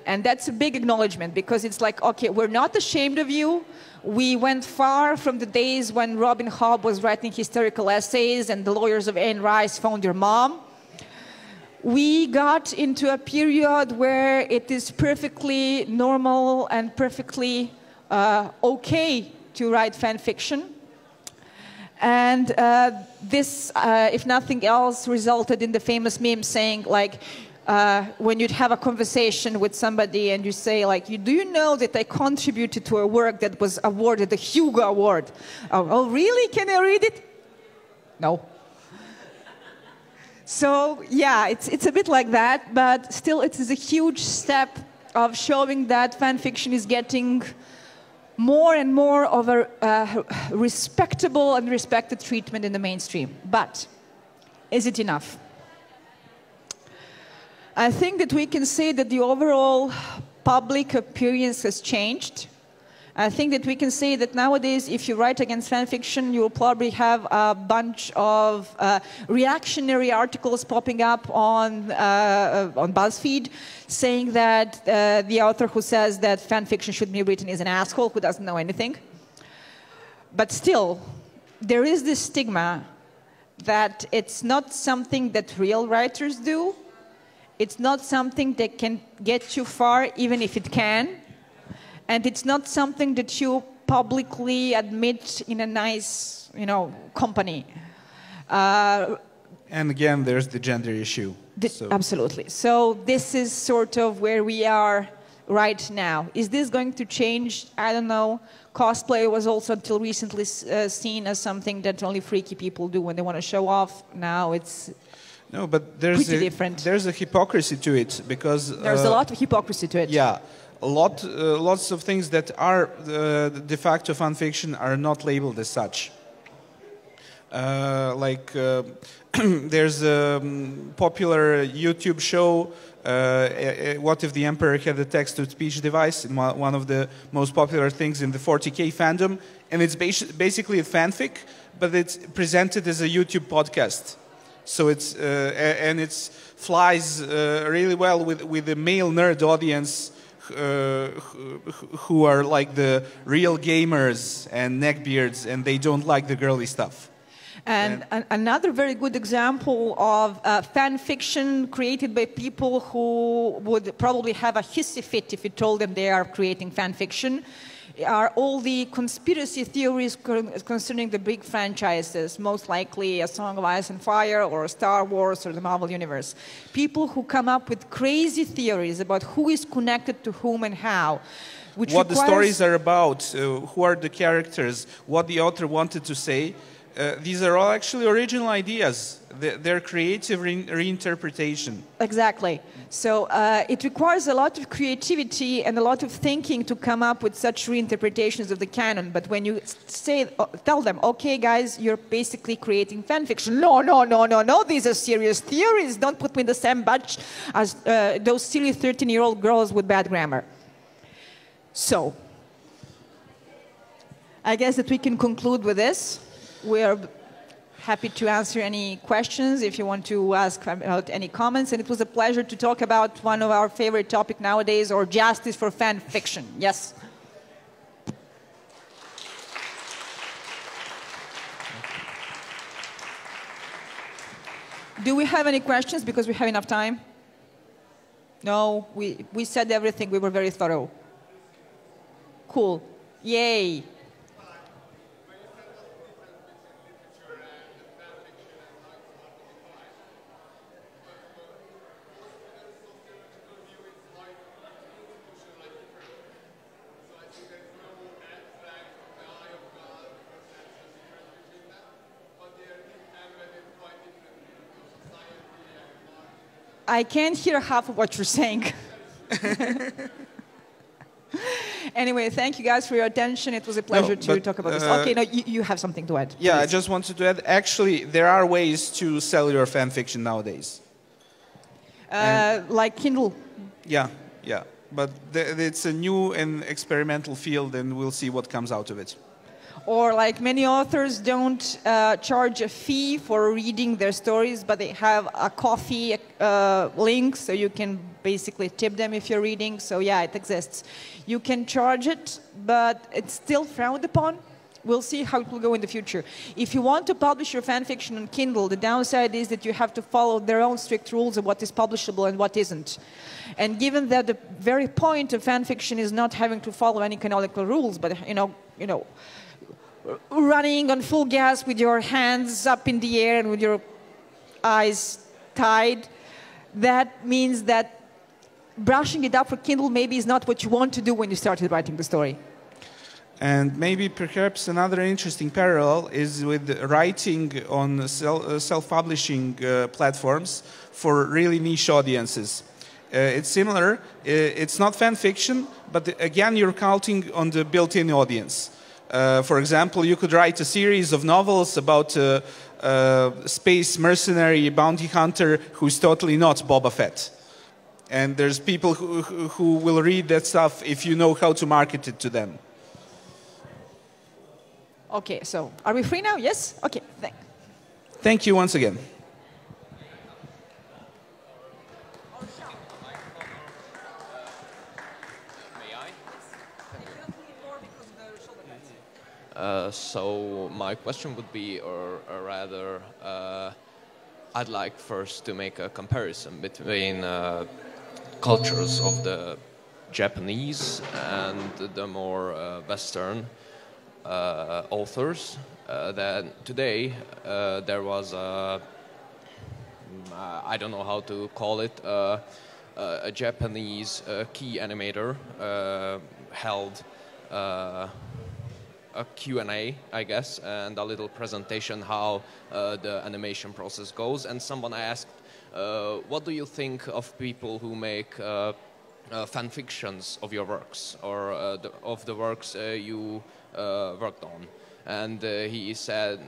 And that's a big acknowledgement, because it's like, okay, we're not ashamed of you. We went far from the days when Robin Hobb was writing hysterical essays and the lawyers of Anne Rice found your mom. We got into a period where it is perfectly normal and perfectly okay to write fan fiction. And this, if nothing else, resulted in the famous meme saying, like, when you'd have a conversation with somebody and you say, like, do you know that I contributed to a work that was awarded the Hugo Award? Oh, really? Can I read it? No. So, yeah, it's a bit like that, but still it is a huge step of showing that fan fiction is getting more and more of a respectable and respected treatment in the mainstream. But is it enough? I think that we can say that the overall public appearance has changed, I think that we can say that nowadays, if you write against fan fiction, you will probably have a bunch of reactionary articles popping up on BuzzFeed, saying that the author who says that fan fiction should be written is an asshole who doesn't know anything. But still, there is this stigma that it's not something that real writers do. It's not something that can get you far, even if it can. And it's not something that you publicly admit in a nice, company. And again, there's the gender issue. Absolutely. So this is sort of where we are right now. Is this going to change? I don't know. Cosplay was also until recently seen as something that only freaky people do when they want to show off. Now it's pretty different. There's a hypocrisy to it because there's a lot of hypocrisy to it. Yeah. Lots of things that are de facto fan fiction are not labeled as such. There's a popular YouTube show, What If the Emperor Had a Text-to-Speech Device, one of the most popular things in the 40K fandom, and it's basically a fanfic, but it's presented as a YouTube podcast. So it flies really well with the male nerd audience. Who are like the real gamers and neckbeards, and they don't like the girly stuff. And another very good example of fan fiction created by people who would probably have a hissy fit if you told them they are creating fan fiction are all the conspiracy theories concerning the big franchises, most likely A Song of Ice and Fire or Star Wars or the Marvel Universe. People who come up with crazy theories about who is connected to whom and how. What the stories are about, who are the characters, what the author wanted to say. These are all actually original ideas. They're creative reinterpretation. Exactly. So it requires a lot of creativity and a lot of thinking to come up with such reinterpretations of the canon. But when you tell them, okay, guys, you're basically creating fan fiction. No, these are serious theories. Don't put me in the same batch as those silly 13-year-old girls with bad grammar. So I guess that we can conclude with this. We are happy to answer any questions if you want to ask about any comments. And it was a pleasure to talk about one of our favorite topics nowadays, or justice for fan fiction. Yes? Do we have any questions? Because we have enough time. No? We said everything. We were very thorough. Cool. Yay. I can't hear half of what you're saying. Anyway, thank you guys for your attention. It was a pleasure to talk about this. Okay, no, you have something to add. Yeah, please. I just wanted to add, actually, there are ways to sell your fan fiction nowadays. Like Kindle? Yeah. But it's a new and experimental field, and we'll see what comes out of it. Or like many authors don't charge a fee for reading their stories, but they have a coffee link, so you can basically tip them if you're reading. So yeah, it exists. You can charge it, but it's still frowned upon. We'll see how it will go in the future. If you want to publish your fan fiction on Kindle, the downside is that you have to follow their own strict rules of what is publishable and what isn't. And given that the very point of fan fiction is not having to follow any canonical rules, but running on full gas with your hands up in the air and with your eyes tied, that means that brushing it up for Kindle maybe is not what you want to do when you started writing the story. And maybe perhaps another interesting parallel is with writing on self-publishing platforms for really niche audiences. It's similar. It's not fan fiction, but again, you're counting on the built-in audience. For example, you could write a series of novels about a space mercenary bounty hunter who's totally not Boba Fett. And there's people who will read that stuff if you know how to market it to them. Okay, so are we free now? Yes? Okay, thanks. Thank you once again. So my question would be, or rather, I'd like first to make a comparison between cultures of the Japanese and the more Western authors. That today there was I don't know how to call it, a Japanese key animator held a Q&A, I guess, and a little presentation how the animation process goes. And someone asked, what do you think of people who make fan fictions of your works, or of the works you worked on? And he said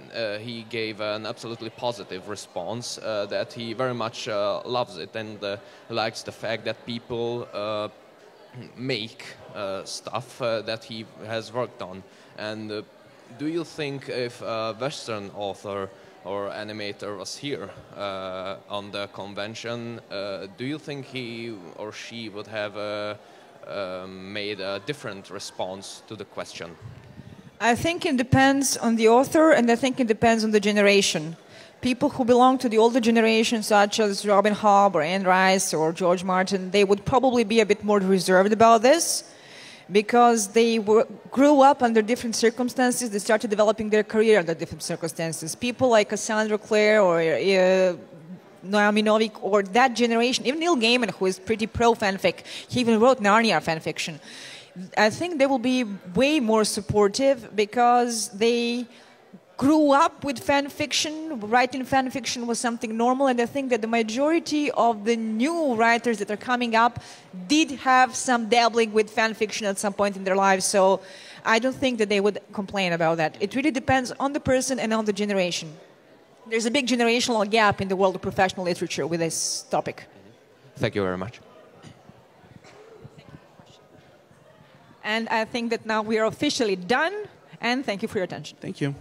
he gave an absolutely positive response, that he very much loves it and likes the fact that people make stuff that he has worked on. And do you think if a Western author or animator was here on the convention, do you think he or she would have made a different response to the question? I think it depends on the author, and I think it depends on the generation. People who belong to the older generation, such as Robin Hobb or Anne Rice or George Martin, they would probably be a bit more reserved about this, because they grew up under different circumstances. They started developing their career under different circumstances. People like Cassandra Clare or Naomi Novik, or that generation, even Neil Gaiman, who is pretty pro-fanfic, he even wrote Narnia fanfiction. I think they will be way more supportive because they grew up with fan fiction. Writing fan fiction was something normal, and I think that the majority of the new writers that are coming up did have some dabbling with fan fiction at some point in their lives, so I don't think that they would complain about that. It really depends on the person and on the generation. There's a big generational gap in the world of professional literature with this topic. Thank you very much. And I think that now we are officially done, and thank you for your attention. Thank you.